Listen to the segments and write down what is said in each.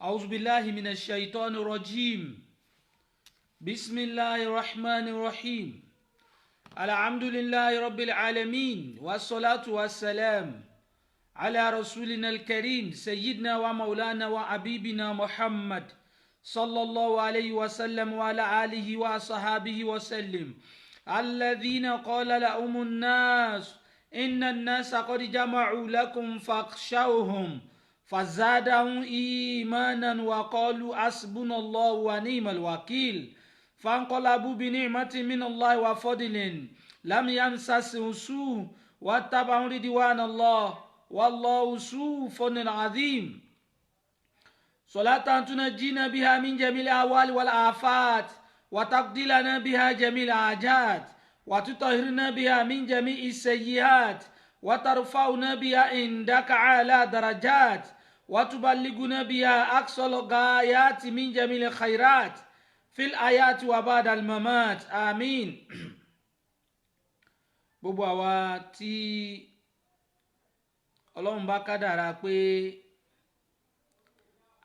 أعوذ بالله من الشيطان الرجيم. بسم الله الرحمن الرحيم. الحمد لله رب العالمين، والصلاة والسلام على رسولنا الكريم سيدنا ومولانا وحبيبنا محمد صلى الله عليه وسلم وعلى آله وصحابه وسلم، الذين قال لهم الناس إن الناس قد جمعوا لكم فاخشوهم فزادهم إيمانا وقالوا حسبنا الله ونعم الوكيل، فانقلبوا بنعمة من الله وفضل لم يمسسهم سوء واتبعوا رضوان الله والله ذو فضل عظيم. صلاة تنجينا بها من جميع الأهوال والآفات وتقضي لنا بها جميع الحاجات وتطهرنا بها من جميع السيئات وترفعنا بها عندك أعلى درجات وتبلغنا بها أقصى الغايات من جميع الخيرات في الآيات وبعد الممات آمين. gbogbo àwa tí Ọlọ́run bá kádàrá pé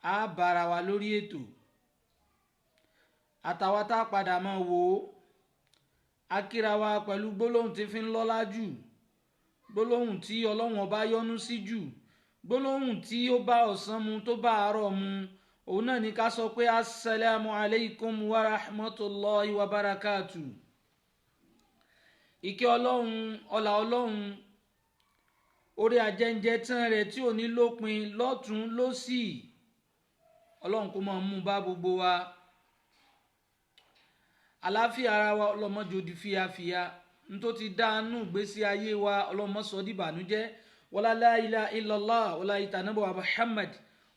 a bára wa lórí ètò àtàwa tá a padà máa wò ó, a kíra wa pẹ̀lú gbólóhùn tí fi ń lọ́lá jù, gbólóhùn tí Ọlọ́run ọba yọ́nú sí jù, gbólóhùn tí ó bá ọ̀sán mu tó bá àárọ̀ mu, òun náà ní ká sọ pé assalamu alaikum wa rahmatullahi wa barakatuh. Ìkẹ́ Ọlọ́run, ọlá Ọlọ́run, orí ajẹ́njẹ́ tán rẹ̀ tí ò ní lópin lọ́tún lósì, Ọlọ́run kó máa mú bá gbogbo wa. Àlàáfíà ara wa ọlọ́mọdé odi fíafíà, n tó ti dáánú gbésí ayé wa ọlọ́mọsọ dìbànújẹ́. wala la ilaha illallah wala ìtànàbọ̀ wa Muhammad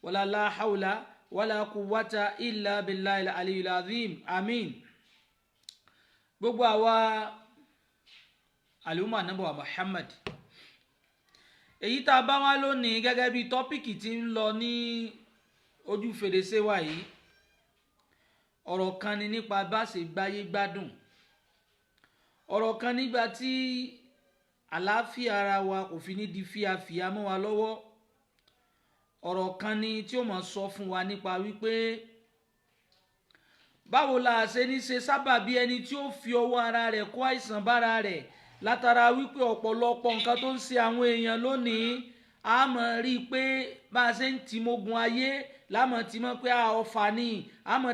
wala la hawla wala quwwata illa billahi al-aliyyil azim amin. Gbogbo àwa àlùmọ̀ ànábọ̀ wa Muhammad, èyí tá a bá wá lónìí gẹ́gẹ́ bí tọ́pìkì tí ń lọ ní ojú fèrèsé wa yìí, ọ̀rọ̀ kan ni nípa bá ṣe gbáyé gbádùn, ọ̀rọ̀ kan nígbà tí àlàáfíà ara wa kò fi ní di fíafíà mọ́ wa lọ́wọ́, ọ̀rọ̀ kan ni tí ó máa sọ fún wa nípa wípé báwo la ṣe ní ṣe sábàbí ẹni tí ó fi ọwọ́ ara rẹ̀ kó àìsàn bára rẹ̀ látara wípé ọ̀pọ̀lọpọ̀ nǹkan tó ń ṣe àwọn èèyàn lónìí, a máa rí i pé bá a ṣe ń tì mógun ayé lámọ̀ tí mọ̀ pé ọfà ni, àmọ̀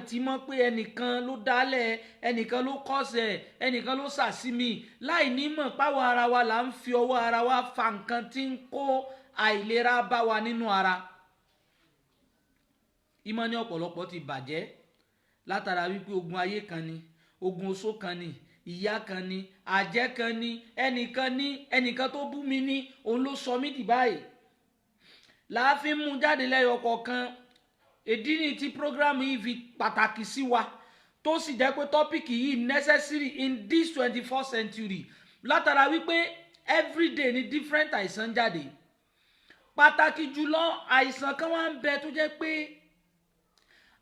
tí mọ̀ pé ẹnìkan ló dálẹ̀, ẹnìkan ló kọ́sẹ̀, ẹnìkan ló sàsímì, láì ní mọ̀ páwọ̀ ara wa là ń fi ọwọ́ ara wa fa nǹkan tí ń kó àìlera bá wa nínú ara. Ìmọ̀ ní ọ̀pọ̀lọpọ̀ ti bàjẹ́ látara wípé ogun ayé kan ni, ogun oṣó kan ni, ìyá kan ni, àjẹ́ kan ni, ẹnìkan tó bú mi ní, òun ló sọ mí dì báyìí. Láàfin mú jáde lẹ́yọ kọ̀ọ̀kan, ìdí ni tí program yìí fi pàtàkì sí wa, tó sì jẹ́ pé tọ́pìkì yìí necessary in this 21st century látara wípé everyday ni different àìsàn jáde. Pàtàkì jùlọ àìsàn kan wá ń bẹ tó jẹ́ pé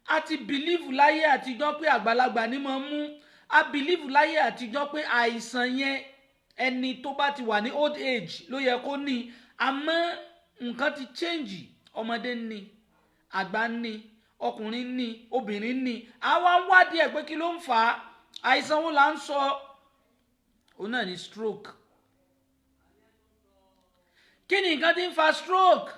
a ti believe láyé àtijọ́ pé àgbàlagbà ni máa ń mú, a believe láyé àtijọ́ pé àìsàn yẹn ẹni tó bá ti wà ní old age ló yẹ kó ní, àmọ́ nǹkan ti change, ọmọdé ní, àgbà ní, ọkùnrin ní, obìnrin ní, àwa ń wádìí ẹ̀ pé kí ló ń fà á, àìsàn wo là ń sọ, òun náà ni stroke. Kí ni nǹkan tí ń fa stroke?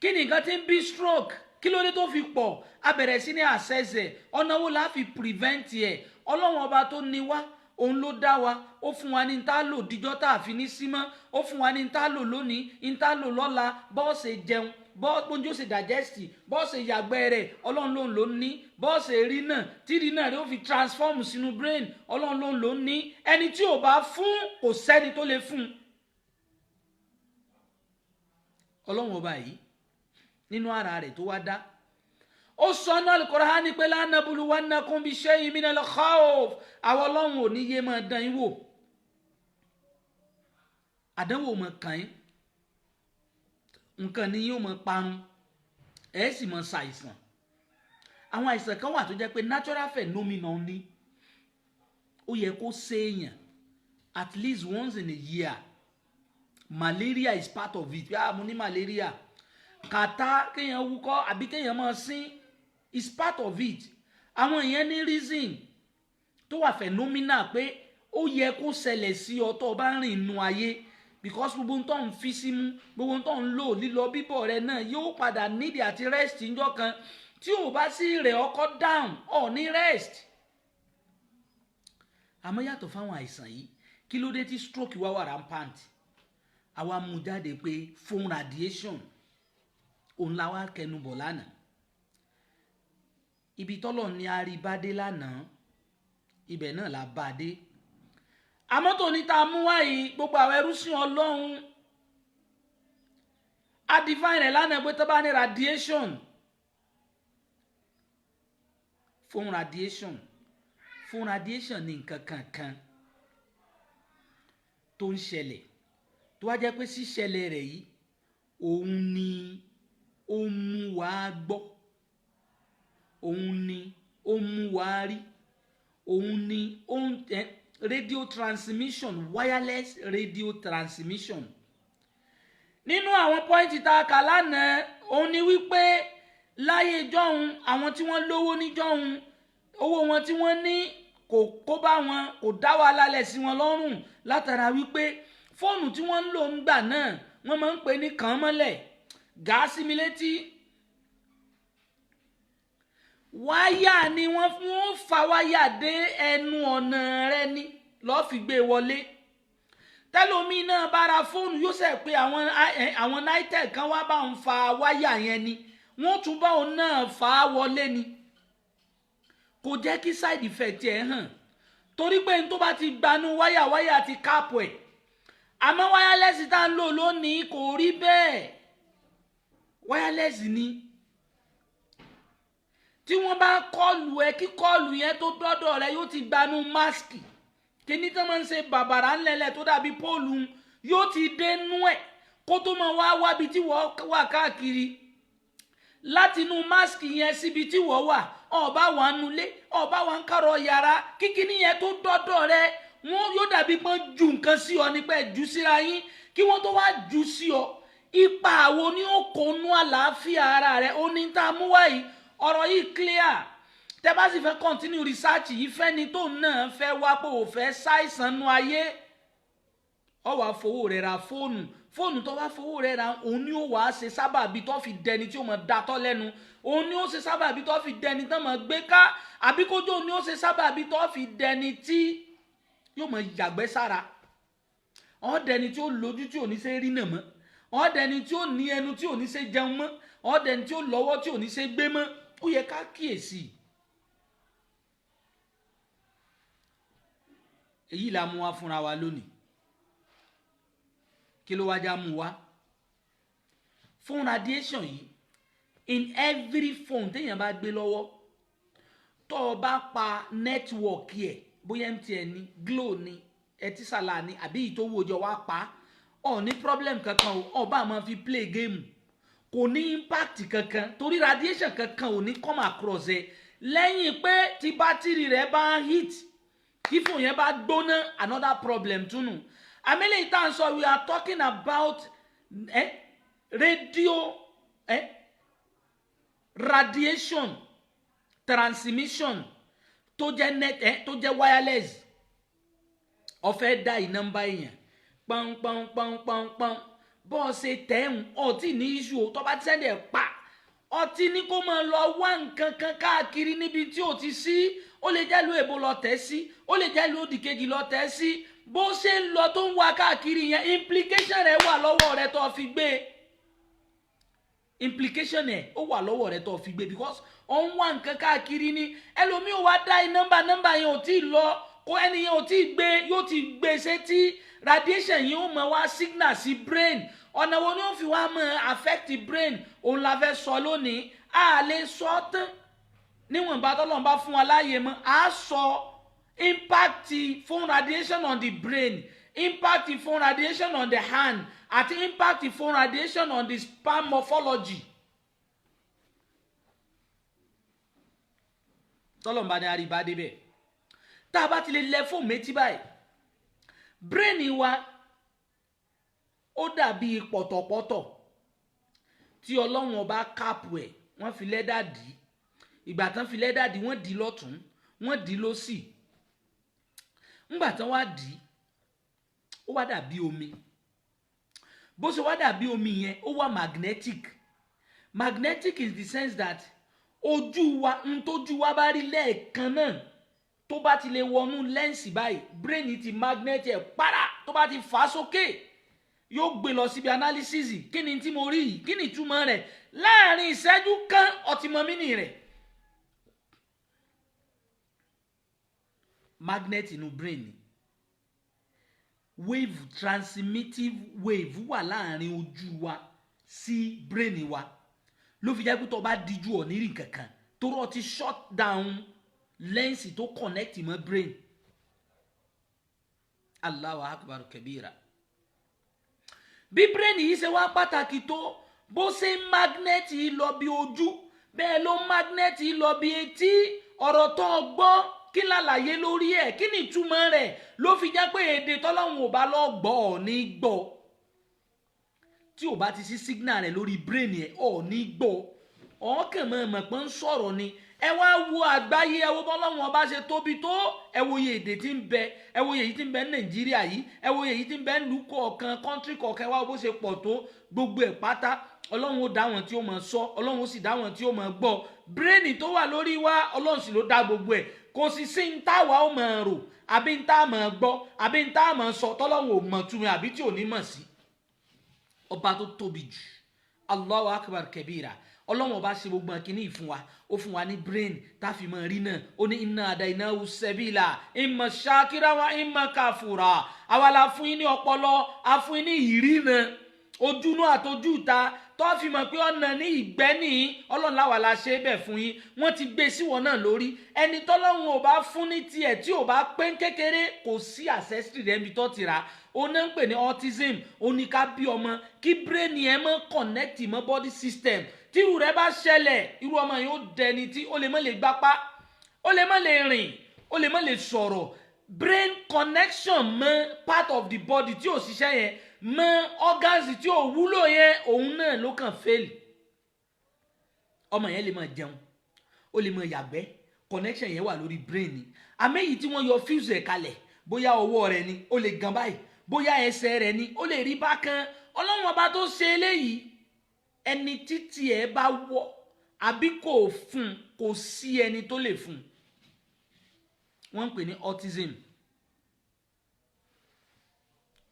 Kí ni nǹkan tí ń bí stroke? Kí ló dé tó fi pọ̀? A bẹ̀rẹ̀ sí ní access ẹ̀, ọ̀nà wo la fi prevent ẹ̀? Ọlọ́run ọba tó ní wá, òun ló dá wa, ó fún wa ní tá lò díjọ́ tá a fi ní símọ́, ó fún wa ní tá lò lónìí, ní tá lò lọ́la, bọ́ọ̀sì jẹun, bọ́ọ̀sì ṣe digest, bọ́ọ̀sì yàgbẹ́ rẹ̀, Ọlọ́run ló ní, bọ́ọ̀sì rí náà, tí rí náà rẹ̀ ó fi transform sínú brain, Ọlọ́run ló ní. Ẹni tí ò bá fún kò sẹ́ni tó lè fún. Ọlọ́run ọba yìí nínú ara rẹ̀ tó wá dá, ó sọ ní Al-Qur'ani pé la nabluwannakum bi shay'in minal khawf, àwọn Ọlọ́run ò ní yé máa dán yín wò, àdánwò máa kàn yín, nǹkan ni yóò máa parun, ẹ̀ sì máa ṣàìsàn. Àwọn àìsàn kan wà tó jẹ́ pé natural phenomenon ni, ó yẹ kó ṣèèyàn at least once in a year. Malaria is part of it. Mo ní malaria, kàtá kéèyàn wúkọ́ àbí kéèyàn máa sín is part of it. Àwọn èèyàn ní reason tó wà phenomenal pé ó yẹ kó ṣẹlẹ̀ sí ọ tó bá rìn inú ayé, because gbogbo tó ń fi símú, gbogbo tó ń lò lílọ bíbọ̀ rẹ náà yóò padà nídìí àti rest níjọ́ kan. Tí ò bá sí rẹ̀ ọkọ̀ down ọ̀ ní rest. Àmọ́ yàtọ̀ fáwọn àìsàn yìí, kí ló dé tí stroke wá wà rampant? Àwa mú jáde pé phone radiation òun la wá kẹnubọ̀ lánàá. Ibi tọ́lọ̀ ní àríbádé lánàá, ibẹ̀ náà la bá dé. Àmọ́ tó ní ta mú wáyé gbogbo àwọn ẹrú sí Ọlọ́run a define rẹ̀ lánàá pé tó bá ní radiation, phone radiation ní nǹkan kankan tó ń ṣẹlẹ̀ tó wá jẹ́ pé ṣíṣẹlẹ̀ rẹ̀ yìí òun ni ó mú wa gbọ́, òun ni ó mú wa rí, òun ni ó ń radio transmission, wireless radio transmission. Nínú àwọn pọ́ìntì tá a kà lánàá òun ni wípé láyé jọ́hun àwọn tí wọ́n lówó ní jọ́hun owó wọn tí wọ́n ní kò bá wọn, kò dá wàhálà lẹ̀ sí wọn lọ́rùn látara wípé fóònù tí wọ́n ń lò ń gbà náà wọ́n máa ń pè ní kàn mọ́lẹ̀, gáàsì mi létí. Wáyà ni wọ́n fa wáyà dé ẹnu ọ̀nà rẹ ní lọ́ọ́ fi gbé wọlé. Tẹ́lómi náà bá ra fóònù yóò ṣe pé àwọn nitel kan wá bá ń fa wáyà yẹn ni wọ́n tún bá òun náà fà á wọlé ni. Kò jẹ́ kí side effect ẹ̀ hàn torí pé n tó bá ti gbanú wáyà ti káàpù ẹ̀. Àmọ́ wireless tá ń lò lónìí kò rí bẹ́ẹ̀. Wireless ni. Tí wọ́n bá kọlù ẹ kí kọlù yẹn tó dọ́dọ̀ rẹ yóò ti gbanú máskì. Kíní tó máa ń ṣe bàbàrà ńlẹ̀lẹ̀ tó dàbí póòlù yóò ti dénú ẹ̀ kó tó máa wá wábi tí wọ́n wà káàkiri. Láti inú máskì yẹn síbi tí wọ́n wà ọba wà nulẹ̀ ọba wà ń kárọ̀ yàrá kíkíní yẹn tó dọ́dọ̀ rẹ wọ́n yóò dàbí pọ́n ju nǹkan sí ọ nípa ẹ̀jú síra yín kí wọ́n tó wá jù sí ọ. Ipa àwo ni ó kónú àlàáfíà ara rẹ ó ní tá a mú wáyìí ọ̀rọ̀ yìí clear. Tẹ́ bá sì fẹ́ continue research yìí fẹ́ni tó náà fẹ́ wá pé ò fẹ́ ṣàìsàn nú ayé ó wá fowó rẹ̀ ra fóònù tó wá fowó rẹ̀ ra òun ni ó wá ṣe sábàbí tó fi dẹni tí ó mọ̀ datọ́ lẹ́nu, òun ni ó ṣe sábàbí tó fi dẹni tó mọ̀ gbé ká àbí kójú òun ni ó ṣe sábàbí tó fi dẹni tí yóò mọ̀ yàgbẹ́ sára, ó dẹni tí ó lójú tí ò ní ṣe rí nà mọ́, ó dẹni tí ó ní ẹnu tí ò ní ṣe jẹun mọ́, ó dẹni tí ó lọ́wọ́ tí ò ní ṣe gbé mọ́. Ó yẹ ká kíyèsí. Èyí la mú wá fúnra wa lónìí. Kí ló wá já mú wá? Phone radiation yìí in every phone téèyàn bá gbé lọ́wọ́ tó o bá pa network ẹ̀ bóyá MTN ni, Glo ni, Etisalat ni àbí ìtòwò ọjọ́ wa pa ọ̀ ní problem kankan o ọba máa fi play game kò ní impact kankan torí radiation kankan ò ní come across ẹ lẹ́yìn pé tí bátìrì rẹ̀ bá hit kí fóònù yẹn bá gbóná another problem tún nù. Àmẹ́lẹ̀ ìtàn sọ we are talking about radio radiation transmission tó jẹ́ net tó jẹ́ wireless ó fẹ́ dá ìnàmbá èèyàn pọ́npọ́npọ́npọ́npọ́n bó ṣe tẹ̀hún ọtí ní iṣu tó bá ti sẹ́ndẹ̀ pa ọtí ní kó máa lọ wá nǹkan kan káàkiri níbi tí ò ti sí ó lè jẹ́ ìlú èbó lọ tẹ̀ sí ó lè jẹ́ ìlú òdìkejì lọ tẹ̀ sí bó ṣe ń lọ tó ń wá káàkiri yẹn implication rẹ̀ wà lọ́wọ́ rẹ̀ tó fi gbé implication ẹ̀ ó wà lọ́wọ́ rẹ̀ tó fi gbé because ó ń wá nǹkan káàkiri ní ẹlòmíì ò wá dá nọ́mbà yẹn ò tí ì lọ kó ẹni yẹn ò tí ì gbé yóò ti gbé sétí radiation yìí ó máa wá signal sí brain ọ̀nà wo ni ó fi wá máa affect brain òun la fẹ́ sọ lónìí a lè sọ tán níwọ̀nba tọ́lọ́run bá fún wa láàyè mọ́ a sọ impact phone radiation on the brain, impact phone radiation on the hand àti impact phone radiation on the sperm morphology. tọ́lọ́run bá ní àríbá débẹ̀ tá a bá ti lè lẹ fóònù méjì báyìí brain wa ó dàbí pọ̀tọ̀pọ̀tọ̀ tí ọlọ́run ọba káàpù ẹ̀ wọ́n fi lẹ́dà dì í ìgbà tán fi lẹ́dà dì í wọ́n dì í lọ́tún wọ́n dì í lósì ńgbà tán wá dì í ó wá dàbí omi bó ṣe wá dàbí omi yẹn ó wá magnetic in the sense that ojú wa tójú wa bá rí lẹ́ẹ̀kan náà tó bá ti lè wọnú lẹ́ǹsì báyìí brain ti magnet ẹ̀ para tó bá ti fà á sókè yóò gbé lọ síbi analysis kí ni tí mo rí yìí kí ni ìtumọ̀ rẹ̀ láàrin ìṣẹ́jú kan ọtí mọ mínì rẹ̀ magnet inú brain ni wave transmittive wave wà láàrin ojú wa sí brain wa ló fi jẹ́ pé tó bá díjú ọ̀ nírìn kankan tó rọ̀ ti shut down lẹ́ǹsì tó connect mọ́ brain Allahu akbar kabira bí brain yìí ṣe wá pàtàkì tó bó ṣe magnet yìí lọ bí ojú bẹ́ẹ̀ ló magnet yìí lọ bí etí ọ̀rọ̀ tó gbọ́ kí lálàyé lórí ẹ̀ kí ni ìtumọ̀ rẹ̀ ló fi jẹ́ pé èdè tọ́lọ́hun ò bá lọ gbọ́ ọ̀ ní gbọ́ tí ò bá ti sí signal rẹ̀ lórí brain ẹ̀ ọ̀ ní gbọ́ ọ̀ọ́kàn mọ̀ pé ń sọ̀rọ̀ ni ẹ wá wo àgbáyé ẹ wo bọ́lọ́hun ọba ṣe tóbi tó ẹ wo iye èdè tí ń bẹ ẹ wo iye yìí tí ń bẹ ní Nàìjíríà yìí ẹ wo iye yìí tí ń bẹ ní ìlú kọ̀ọ̀kan kọ́ńtírì kọ̀ọ̀kan ẹ wá bó ṣe pọ̀ tó gbogbo ẹ̀ pátá ọlọ́run ó dá wọn tí ó máa sọ ọlọ́run ó sì dá wọn tí ó máa gbọ́ bírèènì tó wà lórí wa ọlọ́run sì ló dá gbogbo ẹ̀ kò sì sí ń táwa ó máa rò àbí ń tá máa gbọ́ àbí ń tá máa sọ tọ́lọ́run ò mọ̀ túmọ̀ àbí tí ò ní mọ̀ sí ọba tó tóbi jù Allahu akbar kabira ọlọ́run ọba ṣe gbogbo akínní ìfún wa ó fún wa ní brain tá a fi mọ̀ rí náà ó ní inna adaynahu sabila imma shakira wa imma kafura àwa la fún yín ní ọpọlọ a fún yín ní ìrìnà ojú náà àtọjú ta tó fi mọ̀ pé ọ̀nà ní ìgbẹ́ ní ọlọ́run láwa la ṣe é bẹ̀ fún yín wọ́n ti gbé síwọ̀n náà lórí ẹni tọ́lọ́run ò bá fún ní tiẹ̀ tí ò bá pé kékeré kò sí ancestry rẹ̀ níbi tó ti rà ó náà ń pè ní autism ó ní ká bí ọmọ kí brain yẹn mọ́ connect mọ́ body system tírú rẹ̀ bá ṣẹlẹ̀ irú ọmọ yẹn ó dẹni tí ó lè má lè gbápá ó lè má lè rìn ó lè má lè sọ̀rọ̀ brain connection mọ́ part of the body tí ò ṣiṣẹ́ yẹn mọ́ organs tí ò wúlò yẹn òun náà ló kàn fail ọmọ yẹn lè máa jẹun ó lè máa yàgbẹ́ connection yẹn wà lórí brain ni àmẹ́yìí tí wọ́n yọ fuse ẹ̀ kalẹ̀ bóyá ọwọ́ rẹ̀ ni ó lè gan báyìí bóyá ẹsẹ̀ rẹ̀ ni ó lè rí bákan ọlọ́run ọba tó ṣe eléyìí ẹni títí ẹ bá wọ àbí kò fún kò sí ẹni tó lè fún wọ́n ń pè ní autism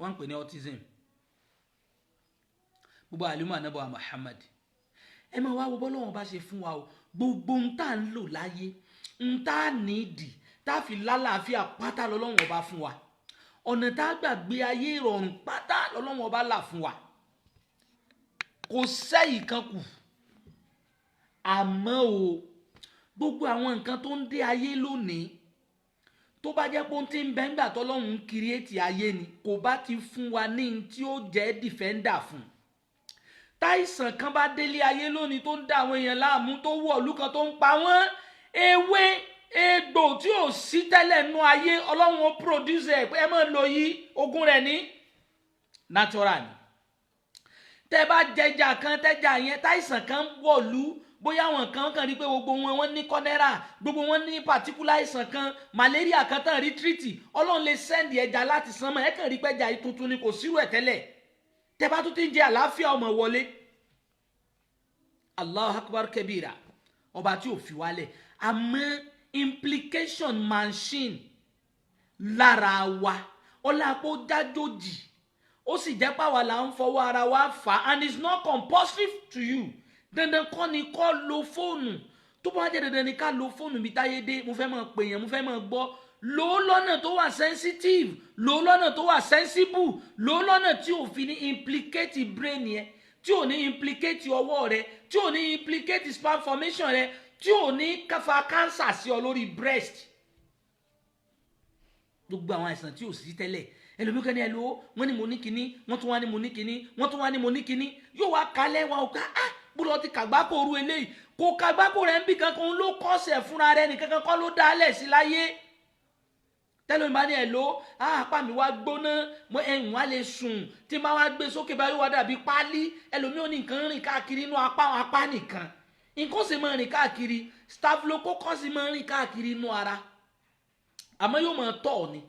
wọ́n ń pè ní autism gbogbo àlùmọ́ ànábọ̀ Muhammad ẹ máa wá wo bọ́lọ́wọ́n bá ṣe fún wa o gbogbo ń tà ń lò láyé ń tà nídìí tá a fi lálàáfíà pátá lọ́lọ́wọ́n bá fún wa ọ̀nà tá a gbàgbé ayé ìrọ̀rùn pátá lọ́lọ́wọ́n bá là fún wa kò sẹ́yìn kan kù àmọ́ o gbogbo àwọn nǹkan tó ń dé ayé lónìí tó bá jẹ́ pé ó ti ń bẹ ńgbà tọ́lọ́run ń kírètì ayé ni kò bá ti fún wa ní tí ó jẹ́ dìfẹ́ndà fún táìsàn kan bá délé ayé lónìí tó ń dá àwọn èèyàn láàmú tó wọ̀ ìlú kan tó ń pa wọ́n ewé egbò tí ò sí tẹ́lẹ̀ nú ayé ọlọ́run ó produce ẹ̀ pé ẹ máa lò yí ogun rẹ̀ ní natural ni tẹ́ bá jẹjà kan tẹ́jà yẹn táìsàn kan wọ̀lú bóyá àwọn kan kàn rí pé gbogbo wọn ní kọ́nẹ́rà gbogbo wọn ní particular àìsàn kan malaria kan tán rí tírìtì ọlọ́run lè sẹ́ndì ẹja láti sánmọ̀ ẹ kàn rí pé ẹja tuntun ni kò sírú ẹ̀ tẹ́lẹ̀ tẹ́ bá tún ti ń jẹ àlàáfíà ọmọ wọlé Allahu akbar kabira ọba tí ò fi wálẹ̀ àmọ́ implication machine lára wa ọlápọ̀ jájòjì ó sì jẹ́ pàwọ́ là ń fọwọ́ ara wa fà and it's not compulsory to you dandan kọ́ ni kọ́ lo fóònù tó bá jẹ́ dandan ni ká lo fóònù bí táyé dé mo fẹ́ máa pèèyàn mo fẹ́ máa gbọ́ lò ó lọ́nà tó wà sensitive lò ó lọ́nà tó wà sensible lò ó lọ́nà tí ò fi ní implicate brain yẹn tí ò ní implicate ọwọ́ rẹ tí ò ní implicate sperm formation rẹ tí ò ní fa cancer sí ọ lórí breast gbogbo àwọn àìsàn tí ò sí tẹ́lẹ̀ ẹlòmíkan ní ẹ lò ó wọ́n ní mo ní kinní wọ́n tún wá ní mo ní kinní wọ́n tún wá ní mo ní kinní yóò wá kalẹ̀ wọn ò ká búrọ̀ ti kàgbákò ru eléyìí kò kàgbákò rẹ̀ ń bì kankan ló kọ́sẹ̀ fúnra rẹ̀ nìkankan kọ́ ló dálẹ̀ sí láyé tẹ́lẹ̀ mi bá ní ẹ̀ ló apá mi wá gbóná mo ẹ̀hún wá lè sùn tí máa wá gbé sókè báyìí wá dàbí páálí ẹlòmíì ò ní nǹkan rìn káàkiri inú apá nìkan nǹkan sì máa rìn káàkiri staphylococcus máa rìn káàkiri inú ara àmọ́ yóò máa tọ̀ ni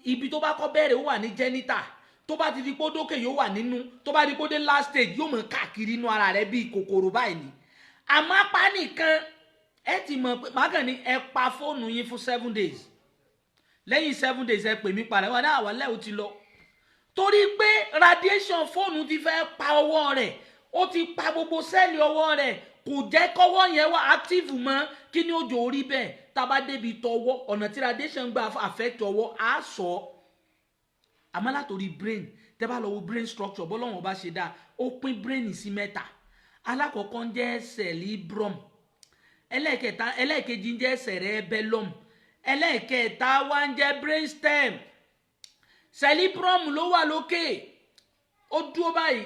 ibi tó bá kọ́ bẹ̀rẹ̀ ó wà ní genital tó bá ti di pé dókè yóò wà nínú tó bá di pé dé last stage yóò máa káàkiri inú ara rẹ bíi kòkòrò báyìí ni àmọ́ apá nìkan ẹ ti mọ̀ pé màgàn ni ẹ pa fóònù yín fún 7 days lẹ́yìn 7 days ẹ pè mí padà wọn náà wà lẹ́yìn ó ti lọ torí pé radiation fóònù ti fẹ́ pa ọwọ́ rẹ̀ ó ti pa gbogbo sẹ́ẹ̀lì ọwọ́ rẹ̀ kò jẹ́ kọ́wọ́ yẹn wá active mọ́ kí ni òjò orí bẹ́ẹ̀ tá a bá débi tọwọ́ ọ̀nà tí radiation gbà affect ọwọ́ á sọ àmọ́ látòrí brain tẹ́ bá lọ wo brain structure bọ́lọ́wọ́n bá ṣe dáa ó pín brain sí mẹ́ta alákọ̀ọ́kọ́ ń jẹ́ cerebrum ẹlẹ́ẹ̀kejì ń jẹ́ cerebellum ẹlẹ́ẹ̀kẹta wá ń jẹ́ brainstem cerebrum ló wà lókè ó dúró báyìí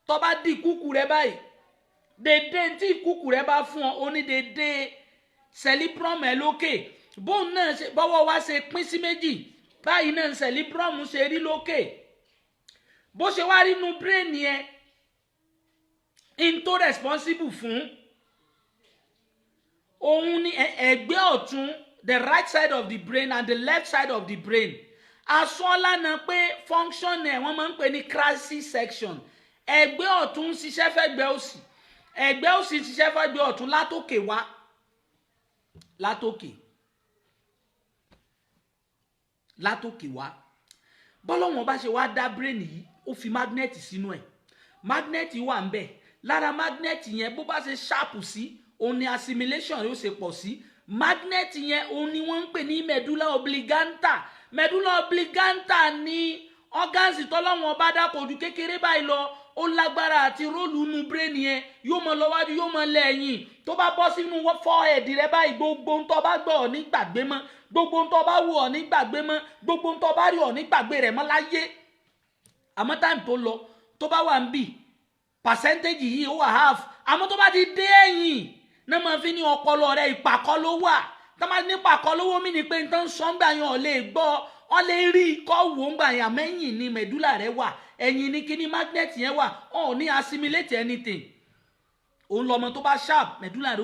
tó bá di kúkú rẹ báyìí dédé tí kúkú rẹ bá fún ọ ó ní dédé cerebrum ẹ lókè bóun náà ṣe bọ́wọ́ wá ṣe pín sí méjì báyìí náà cerebrum ṣe rí lókè bó ṣe wá rí inú brain yẹn into responsible fún òun ní ẹ̀gbẹ́ ọ̀tún the right side of the brain and the left side of the brain asọ́lánà pé function ẹ̀ wọ́n máa ń pè ní crisis section ẹ̀gbẹ́ ọ̀tún ń ṣiṣẹ́ fẹ́gbẹ́ òsì ẹ̀gbẹ́ òsì ń ṣiṣẹ́ fẹ́gbẹ́ ọ̀tún látòkè wá látòkè wá bọ́lọ́wọ́n bá ṣe wá dá brain yìí ó fi magnet sínú ẹ̀ magnet wà ń bẹ̀ lára magnet yẹn bó bá ṣe sharp sí òun ni assimilation yóò ṣe pọ̀ sí magnet yẹn òun ni wọ́n ń pè ní medulla oblongata medulla oblongata ní organs tọ́lọ́wọ́n bá dá kò ju kékeré báyìí lọ ó lágbára àti róòlù inú brain yẹn yóò mọ lọ́wájú yóò mọ lẹ́yìn tó bá bọ́ sínú forehead rẹ báyìí gbogbo ń tó bá gbọ́ ọ ní gbàgbé mọ́ gbogbo ń tó bá wù ọ ní gbàgbé mọ́ gbogbo ń tó bá rí ọ ní gbàgbé rẹ̀ mọ́ láyé àmọ́ time tó lọ tó bá wà ń bì percentage yìí ó wà half àmọ́ tó bá ti dé ẹ̀yìn náà máa fi ní ọpọlọ rẹ ìpàkọ́ ló wà tó máa ní ìpàkọ́ lówó mi ni pé nǹkan sọ́ngbà yẹn ò lè gbọ́ ọ lè rí kọ́ wò ń gbà yẹn àmẹ́yìn ni medulla rẹ wà ẹ̀yìn ni kíní magnet yẹn wà ọ̀ ní assimilate anything òun lọmọ tó bá sharp medulla rẹ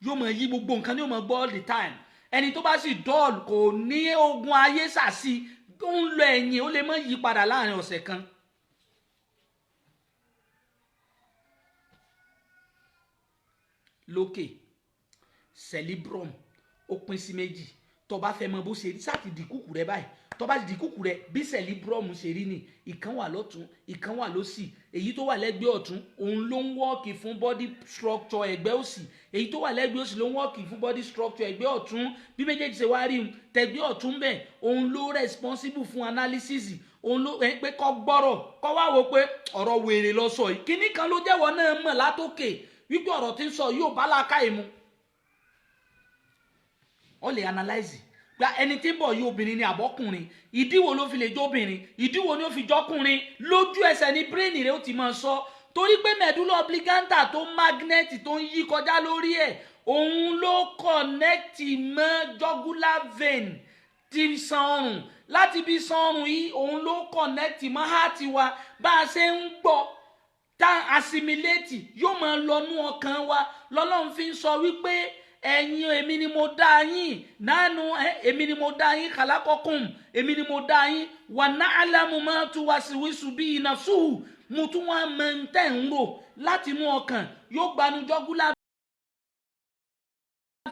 yóò máa yí gbogbo nǹkan ní yóò máa gbọ́ all the time ẹni tó bá sì dull kò ní ogun ayé sàsí tó ń lọ ẹ̀yìn ó lè má yí padà láàrin ọ̀sẹ̀ kan. lókè cerebrum ó pín sí méjì tó bá fẹ́ mọ bó ṣe rí sáà ti di kúkú rẹ báyìí tó bá ti di kúkú rẹ bí cerebrum ṣe rí ni ìkan wà lọ́tún ìkan wà lósì èyí tó wà lẹ́gbẹ̀ẹ́ ọ̀tún òun ló ń wọ́ọ̀kì fún body structure ẹ̀gbẹ́ òsì èyí tó wà lẹ́gbẹ̀ẹ́ òsì ló ń wọ́ọ̀kì fún body structure ẹ̀gbẹ́ ọ̀tún bí méjèèjì ṣe wá rí un tẹ̀gbẹ́ ọ̀tún bẹ̀ òun ló responsible fún analysis òun ló pé kọ́ gbọ́rọ̀ kọ́ wá wo pé ọ̀rọ̀ wèrè lọ sọ yìí kíní kan ló jẹ́wọ́ náà mọ̀ látòkè wípé ọ̀rọ̀ tí ń sọ yóò bá làákàyè mu ó lè analyze gba ẹni tí ń bọ̀ yìí obìnrin ni àbọ́kùnrin ìdí wo ló fi lè jóbìnrin ìdí wo ni ó fi jọ́kùnrin lójú ẹsẹ̀ ní brain rẹ̀ ó ti máa sọ torí pé medulla oblongata tó magnet tó ń yí kọjá lórí ẹ̀ òun ló connect mọ́ jugular vein ti san ọrùn láti bí san ọrùn yìí òun ló connect mọ́ heart wa bá a ṣe ń gbọ́ tá assimilate yóò máa lọ́nú ọkàn wa lọ́lọ́run fi ń sọ wípé ẹ̀yin èmi ni mo dá yín nánú èmi ni mo dá yín khalaqakum èmi ni mo dá yín wa na'lamu ma tuwaswisu bihi nafsuhu mo tún wá mọ̀ ń tẹ̀ ń rò láti inú ọkàn yóò gbanú jugular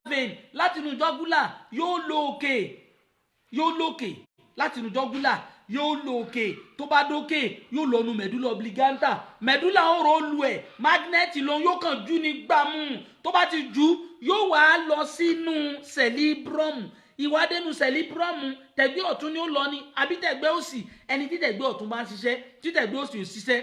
vein láti inú jugular yóò lókè láti inú jugular yóò lókè tó bá dókè yóò lọ́nu medulla oblongata medulla ń ro lu ẹ̀ magnet ló yóò kàn jú ní gbàmù tó bá ti jú yóò wá lọ sínú cerebrum ìwádẹ́nu cerebrum tẹ̀gbẹ́ ọ̀tún ni ó lọ ní àbí tẹ̀gbẹ́ òsì ẹni tí tẹ̀gbẹ́ ọ̀tún bá ń ṣiṣẹ́ tí tẹ̀gbẹ́ òsì ò ṣiṣẹ́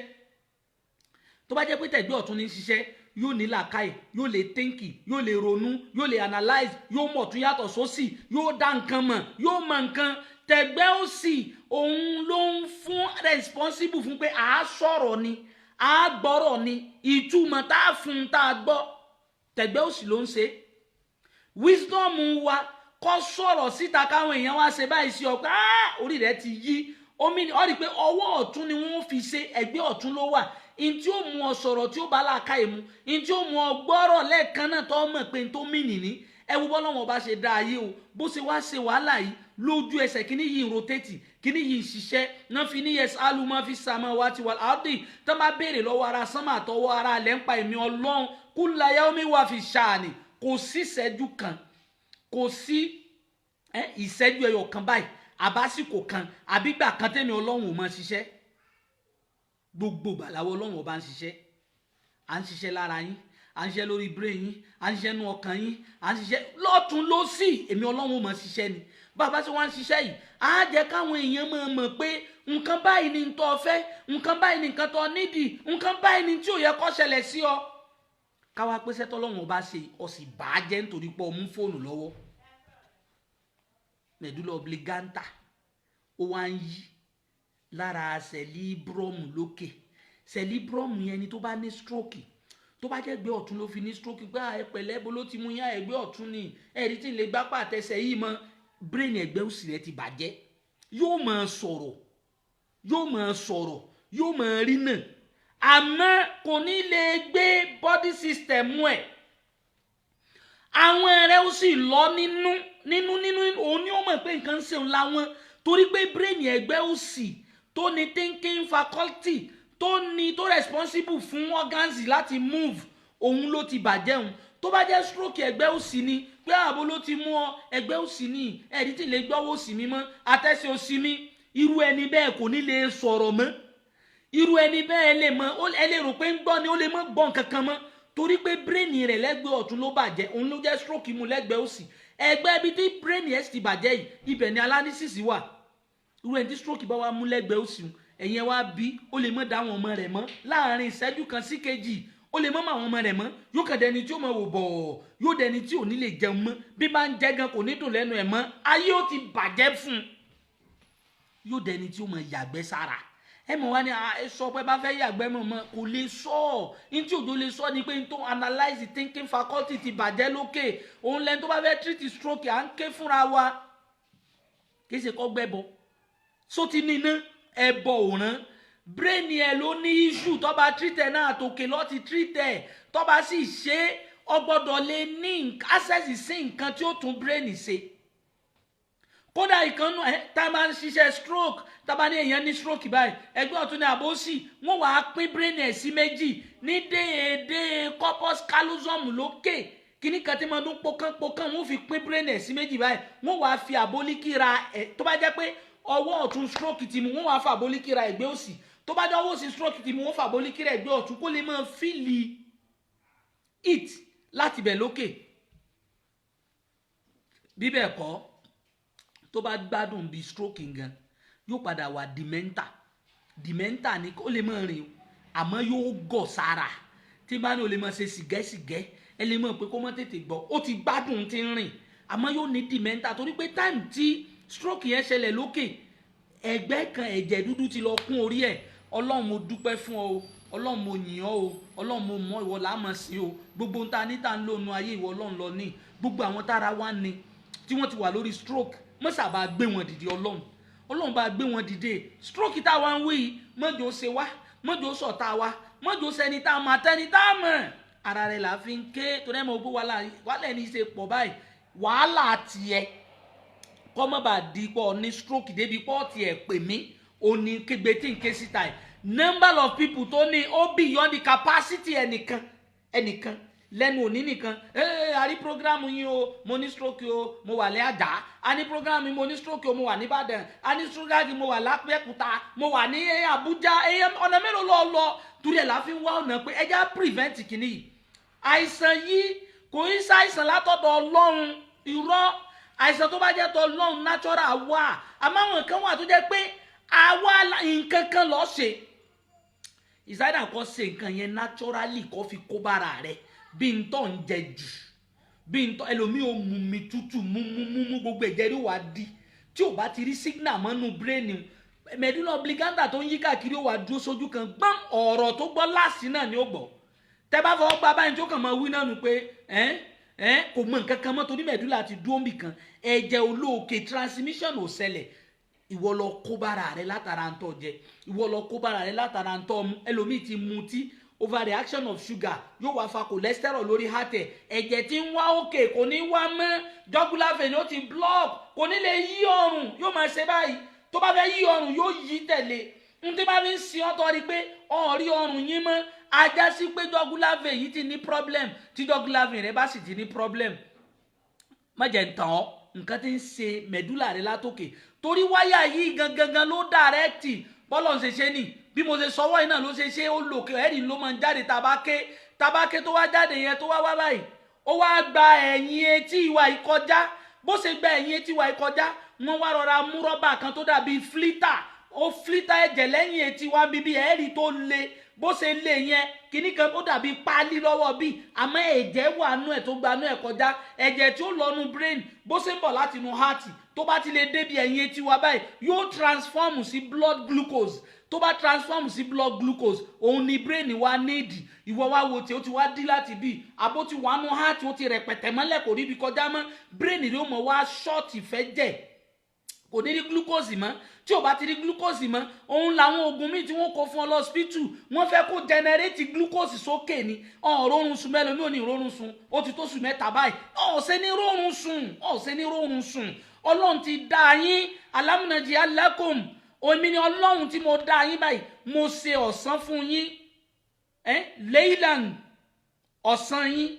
tó bá jẹ́ pé tẹ̀gbẹ́ ọ̀tún ní ṣiṣẹ́ yóò ní làákàyè yóò lè tẹ́ǹkì yóò lè ronú yóò lè analyze yóò mọ̀ tún yàtọ̀ sósì yóò dá nǹkan mọ̀ yóò mọ̀ nǹkan tẹ̀gbẹ́ òsì òun ló ń fún responsible fún pé à á sọ̀rọ̀ ni à á gbọ́rọ̀ ni ìtumọ̀ tá a fún tá a gbọ́ tẹ̀gbẹ́ òsì ló ń ṣe wisdom wa kó sọ̀rọ̀ síta káwọn èèyàn wá ṣe báyìí sí ọ pé orí rẹ ti yí omi ọ rí i pé ọwọ́ ọ̀tún ni wọ́n fi ṣe ẹgbẹ́ ọ̀tún ló wà in tí ó mú ọ sọ̀rọ̀ tí ó bá làákàyè mu in tí ó mú ọ gbọ́rọ̀ lẹ́ẹ̀kan náà tó mọ̀ pé n tó mì nìní ẹ wo bọ́lọ́wọ́n bá ṣe dá ayé o bó ṣe wá ṣe wàhálà yìí lójú ẹsẹ̀ kíní yìí ń rotate kíní yìí ń ṣiṣẹ́ náà fi ní yẹs aluma fi sàmà wá ti wà áàdì tó máa béèrè lọ́wọ́ ara sánmà àtọwọ́ ara alẹ́ ń pa èmi ọlọ́run kulla yawmi wà fi ṣàní kò sí ìṣẹ́jú kan kò sí ìṣẹ́jú ẹyọ kan báyìí àbásìkò kan àbígbà kan tẹ́mi ọlọ́run ò máa ṣiṣẹ́ gbogbo gbàláwọ́ ọlọ́run ọba ń ṣiṣẹ́ à ń ṣiṣẹ́ lára yín à ń ṣiṣẹ́ lórí brain yín à ń ṣiṣẹ́ nú ọkàn yín à ń ṣiṣẹ́ lọ́tún lósì èmi ọlọ́run ò máa ṣiṣẹ́ ni bàbá tí wọ́n ń ṣiṣẹ́ yìí á jẹ́ káwọn èèyàn máa mọ̀ pé nǹkan báyìí ni ntọ́ fẹ́ nǹkan báyìí ni nǹkan tó nídìí nǹkan báyìí ni tí ò yẹ kó ṣẹlẹ̀ sí ọ káwá pé sẹ́tọ́ ọlọ́run ọba ṣe ọ sì bàjẹ́ nítorí pé ọ mú fóònù lọ́wọ́ medulla oblongata ó wá ń yí lára cerebrum lókè cerebrum yẹn ni tó bá ní stroke tó bá jẹ́ ẹgbẹ́ ọ̀tún ló fi ní stroke gbá ẹpẹ̀lẹ́ bó ló ti mú yá ẹgbẹ́ ọ̀tún ni ẹ̀rí tí ń lè gbápá àtẹsẹ̀ yìí mọ́ brain ẹgbẹ́ òsì rẹ̀ ti bàjẹ́ yóò máa sọ̀rọ̀ yóò máa rí náà àmọ́ kò ní lè gbé body system ẹ̀ àwọn ẹ̀rẹ́ ó sì lọ nínú òun ni ó mọ̀ pé nǹkan ń ṣe òun láwọn torí pé brain ẹgbẹ́ òsì tó ní thinking faculty tó responsible fún organs láti move òun ló ti bàjẹ́ òun tó bá jẹ́ stroke ẹgbẹ́ òsì ni pé ààbò ló ti mú ọ ẹgbẹ́ òsì ni ẹ̀rí tí lè gbọ́wọ́ òsì mi mọ́ àtẹ́sẹ̀ òsì mi irú ẹni bẹ́ẹ̀ kò ní lè sọ̀rọ̀ mọ́ irú ẹni bẹ́ẹ̀ lè mọ́ ẹ lè rò pé ń gbọ́ ni ó lè mọ́ gbọ́ nǹkan kan mọ́ torí pé brain rẹ̀ lẹ́gbẹ̀ẹ́ ọ̀tún ló bàjẹ́ òun ló jẹ́ stroke mu lẹ́gbẹ̀ẹ́ òsì ẹgbẹ́ ibi tí brain yẹn ti bàjẹ́ yìí ibẹ̀ ni analysis wà irú ẹni tí stroke bá wà mú lẹ́gbẹ̀ẹ́ òsì ẹ̀yẹn wá bí ó lè mọ́ dá àwọn ọmọ rẹ̀ mọ́ láàrin ìṣẹ́jú kan sí kejì ó lè mọ́ àwọn ọmọ rẹ̀ mọ́ yóò kàn dẹni tí ó mọ̀ wò bọ̀ yóò dẹni tí ò ní lè jẹun mọ́ bí bá ń jẹ gan kò ní dùn lẹ́nu ẹ̀ mọ́ ayé ó ti bàjẹ́ fún un yóò dẹni tí ó mọ̀ yàgbẹ́ sára ẹ mọ̀ wá ní ẹ sọ pé bá fẹ́ yàgbẹ́ mọ̀ kò lè sọ ọ́ ní tí òjò lè sọ ni pé n tó analyse thinking faculty ti bàjẹ́ lókè òun lẹ́ni tó bá fẹ́ treat stroke à ń ké fúnra wa kì í ṣe kọ́ gbẹ́bọ sóti níná ẹbọ òràn brain ẹ ló ní issue tó bá treat ẹ náà tòkè lọ ti treat ẹ tó bá sì ṣe ọ gbọ́dọ̀ lè ní access sí nǹkan tí ó tún brain ṣe kódà ìkànnù tá a máa ń ṣiṣẹ́ stroke tá a bá ní èèyàn ní stroke báyìí ẹgbẹ́ ọ̀tún ní àbòsí wọ́n wàá pín brain ẹ̀ sí méjì ní déédéé corpus callosum lókè kíní kan tí wọ́n dún pọ́kán wọ́n fi pín brain ẹ̀ sí méjì báyìí wọ́n wàá fi àbólíkì ra ẹ̀ tó bá jẹ́ pé ọwọ́ ọ̀tún stroke ti mú wọ́n wàá fa àbólíkì ra ẹ̀gbẹ́ òsì tó bá jẹ́ ọwọ́ òsì stroke ti mú wọ́n fa àbólíkì ra ẹ̀gbẹ́ ọ̀tún kó lè máa fíìlì it láti bẹ̀ lókè bíbẹ̀ kọ́ tó bá gbádùn bíi stroke gan yóò padà wà dementia ni ó lè máa rìn àmọ́ yóò gọ̀ sára tí bá ní o lè máa ṣe sìgẹ́sìgẹ́ ẹ lè mọ̀ pé kó má tètè gbọ́ ó ti gbádùn ti rìn àmọ́ yóò ní dementia torí pé time tí stroke yẹn ṣẹlẹ̀ lókè ẹgbẹ́ kan ẹ̀jẹ̀ dúdú ti lọ kún orí ẹ̀ ọlọ́run mo dúpẹ́ fún ọ o ọlọ́run mo yìn ọ́ o ọlọ́run mo mọ̀ ìwọ là á mọ̀ sí o gbogbo nta níta ń lónú ayé ìwọ ọlọ́run lọ ní gbogbo àwọn tára wá ní tí wọ́n ti wà lórí stroke mọ́sà bá gbé wọn dìde ọlọ́run bá gbé wọn dìde stroke tá a wá ń wí yìí mọ́jọ́ ṣe wá mọ́jọ́ sọ̀tá wa mọ́jọ́ sẹ́ni tá a mọ̀ àtẹ́ni tá a mọ̀ ara rẹ̀ là fi ń ké torí ẹ̀ mọ̀ gbó wàhálà ẹni ṣe pọ̀ báyìí wàhálà tiẹ̀ kọ́ mọ́ bá di pọ̀ ní stroke débi pọ̀ tiẹ̀ pè mí òní kégbe tí n ké síta ẹ̀ number of people tó ní ó beyond the capacity ẹnìkan lẹ́nu òní nìkan a rí program yín o mo ní stroke o mo wà ní Àjà a ní program yín mo ní stroke o mo wà ní Ìbàdàn a ní stroke yín mo wà lápẹ́kúta mo wà ní Àbújá ọ̀nà mélòó lọ torí ẹ̀ la fi ń wá ọ̀nà pé ẹja prevent kìíní yìí àìsàn yìí kò í ṣàìsàn látọ̀dọ̀ Ọlọ́run irọ́ àìsàn tó bá jẹ́ tọ̀ Ọlọ́run natural wà àmọ́ àwọn kan wà tó jẹ́ pé àwa nǹkan kan lọ́ọ́ ṣe ìsáyidà kọ́ ṣe nǹkan yẹn naturally kọ́ fi kó bára rẹ̀ bí n tọ́ ń jẹ jù bí n tọ́ ẹlòmíì ò mú mi tútù mú gbogbo ẹ̀jẹ̀ rí wàá di tí ò bá ti rí signal mọ́nú brain medulla oblongata tó ń yí káàkiri ó wà dúró sójú kan gbọ́n ọ̀rọ̀ tó gbọ́ láàsì náà ni ó gbọ́ tẹ́ bá fọwọ́ gba báyìí tó kàn máa wí náà nù pé kò mọ nǹkan kan mọ́ torí mẹ̀dúlà ti dúró níbì kan ẹ̀jẹ̀ olóòkè transmission ò ṣẹlẹ̀ ìwọ lọ kó bára rẹ látara ń tọ́ jẹ ìwọ lọ kó bára rẹ látara ń tọ́ mu ẹlòmíì ti mutí overreaction of sugar yóò wá fa cholesterol lórí heart ẹ̀jẹ̀ tí ń wá òkè kò ní wá mọ́ jugular vein ó ti block kò ní lè yí ọrùn yóò máa ṣe báyìí tó bá fẹ́ yí ọrùn yóò yí tẹ̀lé n tí bá fi ń sin ọ́tọ́ rí pé ọ̀rí ọrùn yín mọ́ ajá sí pé jugular vein yìí ti ní problem tí jugular vein rẹ bá sì ti ní problem má jẹ́ ń tàn ọ́ nǹkan tí ń ṣe mẹ̀dúlà rẹ látòkè torí wáyà yìí gangan ló dàrẹ́kìtì bọ́lọ̀ ń ṣe ṣe nì bí mo ṣe sọwọ́ iná ló ṣe ṣe ó lòkè ẹ̀rì ló máa ń jáde tabake tó wá jáde yẹn tó wá báyìí ó wá gba ẹ̀yìn etí ìwà ìkọjá bó ṣe gba ẹ̀yìn etí ìwà ìkọjá wọ́n wá rọra mú rọ́bà kan tó dàbí flita ó flita ẹ̀jẹ̀ lẹ́yìn etí wa bíbí ẹ̀rì tó le bó ṣe lé yẹn kíní kan ó dàbí páálí lọ́wọ́ bíi àmọ́ ẹ̀jẹ̀ wà nú ẹ̀ tó gbanú ẹ̀ kọjá ẹ̀jẹ̀ tí ó lọ́nu brain bó ṣe ń bọ̀ láti inú heart tó bá ti lè débi ẹ̀yìn etí wa báyìí yóò transform sí blood glucose tó bá transform sí blood glucose òun ni brain wa need ìwọ wá wo tí ó ti wá dí láti bí abó ti wà nú heart ó ti rẹpẹtẹ mọ́lẹ̀ kò ríbi kọjá mọ́ brain rẹ̀ ó mọ̀ wá short ìfẹ́ jẹ́ kò ní rí glucose mọ́ tí ò bá ti rí glucose mọ́ òun làwọn oògùn míì tí wọ́n kó fún ọ lọ́sípítù wọ́n fẹ́ kó generate glucose sókè ni rórun sùn mẹ́lò ní òní rórun sùn ó ti tó sùn mẹ́ta báyìí ọ̀sẹ̀ ní rórun sùn ọlọ́run ti dá yín alámúnájì alákòm omi ni ọlọ́run tí mo dá yín báyìí mo ṣe ọ̀sán fún yín leilan ọ̀sán yín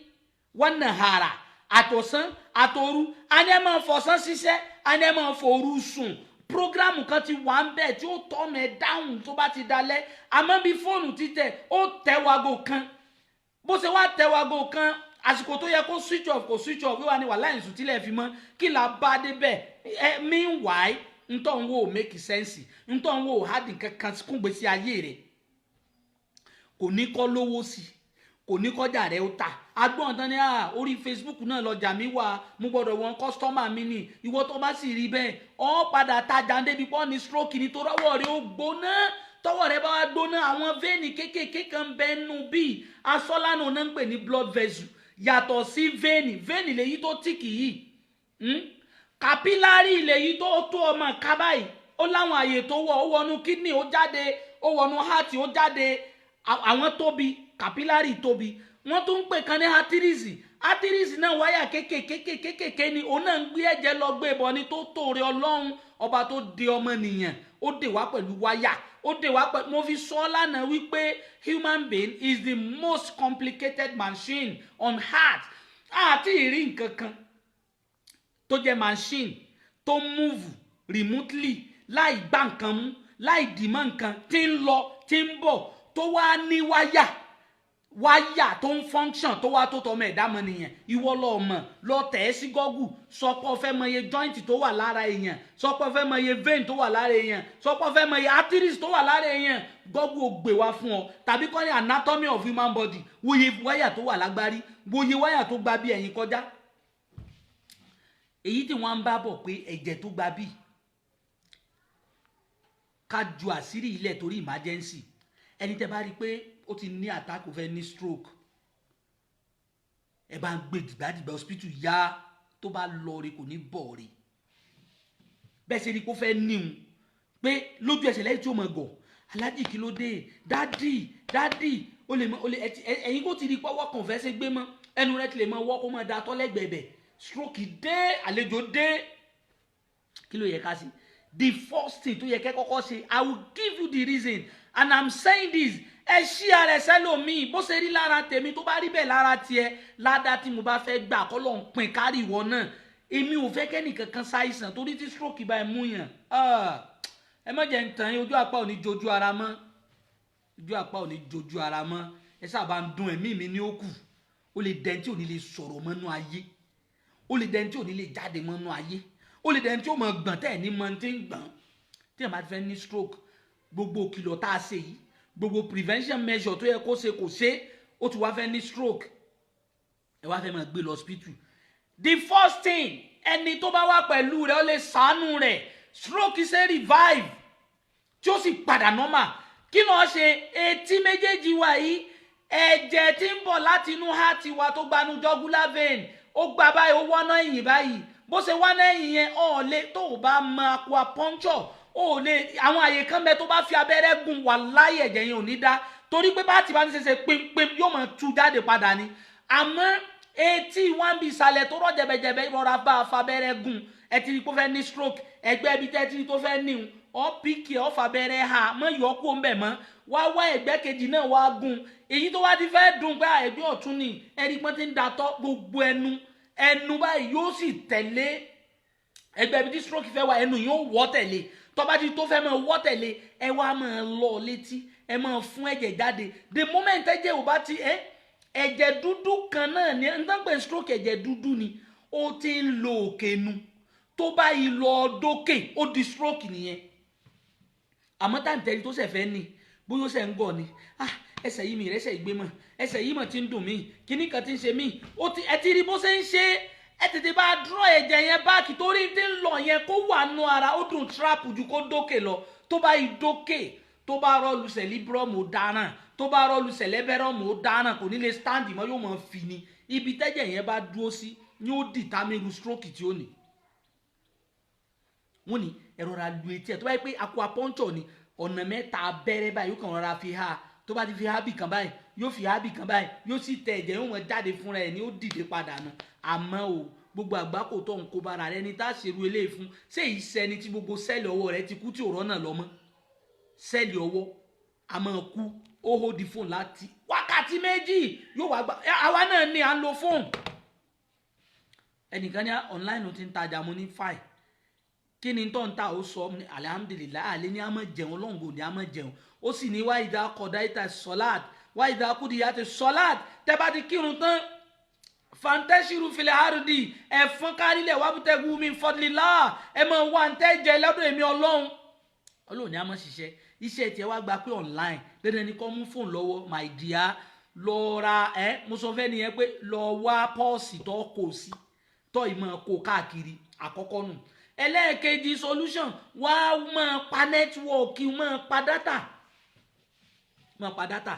wọn nàhàrà àtọ̀sán àtòru a ní ẹ máa fọ̀sán ṣiṣẹ́ a ní ẹ máa fòru sùn programu kan ti wà ń bẹ̀ tí ó tọ́nu ẹ dáhùn tó bá ti dalẹ̀ àmọ́ bí fóònù títẹ̀ ó tẹ̀wágò kan bó ṣe wá tẹ̀wágò kan àsìkò tó yẹ kó switch off kò switch off wíwá ni wà láì sùn tílẹ̀ fi mọ́ kí la bá débẹ̀ meanwhile ntọ́ ń wò make sense ntọ́ ń wò hádìí kankan kún gbèsè ayé rẹ̀ kò ní kọ́ lówó sí kò ní kọjá rẹ̀ ó ta agbọ́n tán ni orí Facebook náà lọ́jà mi wà mo gbọ́dọ̀ wọn kọ́sítọ́mà mi ni ìwọ tó bá sì rí bẹ́ẹ̀ ọ́ padà tajà débi pọ́ ní stroke ni tó rọ́wọ́ rẹ̀ ó gbóná tọ́wọ́ rẹ̀ bá wá gbóná àwọn vein kéékèèké kan bẹ́ẹ̀ nù bíi asọ́lánà náà ń pè ní blood vessel yàtọ̀ sí vein lèyí tó tíkì yìí capillary lèyí tó ọmọ ká báyìí ó láwọn àyè tó wọ̀ ó wọnú kidney ó jáde ó wọnú heart ó jáde àwọn tóbi capillary tóbi wọ́n tún ń pè kan ní arteries náà wáyà kékèké ni òun náà ń gbé ẹ̀jẹ̀ lọ gbé bọ̀ ni tó tòrè ọlọ́run ọba tó de ọmọnìyàn ó dè wá pẹ̀lú wáyà ó dè wá pẹ̀lú mo fi sọ lánàá wípé human being is the most complicated machine on earth àti ìrí nǹkan kan tó jẹ́ machine tó move remotely láì gbá nǹkan mú láì dìmọ́ nǹkan tí ń lọ tí ń bọ̀ tó wá ní wáyà tó ń function tó wá tó tọmọ ẹ̀dá mọ́ nìyẹn ìwọ lọ mọ̀ lọ tẹ̀ ẹ́ sí Google sọ pé o fẹ́ mọ iye joint tó wà lára èèyàn sọ pé o fẹ́ mọ iye vein tó wà lára èèyàn sọ pé o fẹ́ mọ iye arteries tó wà lára èèyàn Google ò gbé wá fún ọ tàbí kọ́ ní anatomy of human body wòye wáyà tó wà lágbárí wòye wáyà tó gba bí ẹ̀yìn kọjá èyí tí wọ́n ń bá bọ̀ pé ẹ̀jẹ̀ tó gba bí ká ju àṣírí ilẹ̀ torí emergency ẹni tẹ́ bá rí i pé ó ti ní attack ó fẹ́ ní stroke ẹ bá ń gbé dìgbàdìgbà hospital yá tó bá lọ rí kò ní bọ̀ rí bẹ́ẹ̀ ṣe ni kó fẹ́ níhun pé lójú ẹsẹ̀ lẹ́yìn tí ó mọ̀ gọ̀ alájì kí ló dé dádì ó lè ẹ̀yin kò ti rí pọ́wọ́ kan fẹ́ ṣe gbé mọ́ ẹnu rẹ ti lè mọ ọwọ́ kó mọ̀ da tọ́lẹ́gbẹ̀ẹ́bẹ̀ stroke dé àlejò dé kí ló yẹ ká sí the first thing tó yẹ kẹ́ kọ́kọ́ ṣe I will give you the reason and I'm saying this ẹ ṣí ara ẹsẹ lómi bó ṣe rí lára tèmi tó bá rí bẹ́ẹ̀ lára tiẹ̀ ládàá tí mo bá fẹ́ gbà kọ́ lọ́n pin kárí ìwọ náà èmi ò fẹ́ kẹ́nì kankan ṣàìsàn torí tí stroke bá ẹ mú yàn ẹ má jẹ́ ń tàn yín ojú àpá ò ní jojú ara mọ́ ẹ sábà ń dun ẹ̀mí mi ní òkú ó lè dẹ́ntì ò ní lè sọ̀rọ̀ mọ́nú ayé ó lè dẹ́ntì ò ní lè jáde mọ́nú ayé ó lè dẹ́ntì ò mọ̀ gbọ̀n tẹ́ ẹ̀ ní mọ́ tí ń gbọ̀n tí ẹ̀ bá ti fẹ́ ní stroke gbogbo kìlọ̀ tá a ṣe yìí gbogbo prevention measure tó yẹ kó ṣe kò ṣe ó ti wá fẹ́ ní stroke ẹ wá fẹ́ máa gbé lọ hospital the first thing ẹni tó bá wá pẹ̀lú rẹ̀ ó lè ṣàánú rẹ̀ stroke ṣe revive tí ó sì padà normal kí ló ṣe etí méjèèjì wa yìí ẹ̀jẹ̀ tí ń bọ̀ láti inú heart wa tó gbanú jugular vein ó gbà báyìí ó wọ́nà ẹ̀yìn báyìí bó ṣe wọ́nà ẹ̀yìn yẹn ọ̀ lè tó o bá mọ acupuncture ó lè àwọn àyè kan bẹ tó bá fi abẹ́rẹ́ gún wàláhì ẹ̀jẹ̀ yẹn ò ní dá torí pé bá ti bá ní ṣe pínpín yóò máa tú jáde padà ni àmọ́ etí wọn bí ìsàlẹ̀ tó rọ̀ jẹ̀bẹ̀jẹ̀bẹ̀ rọra bá a fabẹ́rẹ́ gún ẹ ti rí pé ó fẹ́ ní stroke ẹgbẹ́ ibi tẹ́ ti rí tó fẹ́ níhun ọ píkì ọ fabẹ́rẹ́ ha mọ́ yọ kó ń bẹ̀ mọ́ wá ẹgbẹ́ kejì náà wá gún èyí tó wá ti fẹ́ dùn pé ẹgbẹ́ ọ̀tún ni ẹni pọ́n ti ń datọ́ gbogbo ẹnu báyìí yóò sì tẹ̀lé ẹgbẹ́ ibi tí stroke fẹ́ wá ẹnu yóò wọ́ tẹ̀lé tọ́ba ti tó fẹ́ máa wọ́ tẹ̀lé ẹ wá máa lọ létí ẹ máa fún ẹ̀jẹ̀ jáde the moment ẹ̀jẹ̀ ò bá ti ẹ̀jẹ̀ dúdú kan náà ni n tán pé stroke ẹ̀jẹ̀ dúdú ni ó ti ń lo òkè nu tó bá yìí lọ dókè ó di stroke nìyẹn àmọ́ táǹtẹ̀rì tó ṣẹ̀ fẹ́ ni bóyá ó ṣẹ̀ ń gọ̀ ni ẹsẹ̀ yìí mi ìrẹsẹ̀ ìgbé mọ̀ ẹsẹ̀ yìí mọ̀ ti ń dùn mí kíní kan ti ń ṣe mí ẹ ti rí bó ṣe ń ṣe ẹ tètè bá dúró ẹ̀jẹ̀ yẹn báàkì torí tí ń lọ yẹn kó wà nù ara ó dùn trap ju kó dókè lọ tó bá yìí dókè tó bá rọlù cerebrum ó dáràn tó bá rọlù cerebrum ó dáràn kò ní lè stand mọ́ yóò mọ̀ fi ni ibi tẹ́jẹ̀ yẹn bá dúró sí ni ó determine stroke tí ó ní. wọ́n ní ẹ̀rọ ra lu etí ẹ̀ tó bá yẹ pé acupuncture ni ọ̀nà mẹ́ta abẹ́rẹ́ báyìí yóò kàn rọra fi ha tó bá ti fi ha bì kan báyìí yóò fi ha bì kan báyìí yóò sì tẹ ẹ̀jẹ̀ yóò wọ́n jáde fúnra ẹ̀ ni ó dìde padà nù àmọ́ o gbogbo àgbákò tó ń kó bara rẹ ní tá a ṣerú eléyìí fún ṣé ìṣẹ́ni tí gbogbo sẹ́ẹ̀lì ọwọ́ rẹ ti kú tí òrọ́ náà lọ mọ́ sẹ́ẹ̀lì ọwọ́ a máa kú ó hold the phone láti wákàtí méjì yóò wá gbà àwa náà ní à ń lo fóònù ẹnìkan ní online ti ń tajà mo ní fine kí ni tó ń ta ó sọ alihamudulilayi alẹ́ ní a máa jẹun ọlọ́ngbò ní a máa jẹun ó sì ní wáyé dá kọ̀dá ìta sọ́láàd wáyé dá kúdìyà ti sọ́láàd tẹ́ bá ti kírun tán fantashiru fil ardi ẹ̀fọn kárílẹ̀ wabtagu min fadlillah ẹ máa wá ń tẹ́jẹ lọ́dọ̀ èmi ọlọ́run ní a máa ṣiṣẹ́ iṣẹ́ tiẹ̀ wá gba pé online dandan ni kò mú fóònù lọ́wọ́ my dear lọ ra mo sọ fẹ́ nìyẹn pé lọ wá pọ́ọ̀sì tó kò sí tó ìmọ̀ kó káàkiri àkọ́kọ́ nù ẹlẹ́ẹ̀kejì solution wá máa pa nẹ́tíwọ̀kì máa pa dátà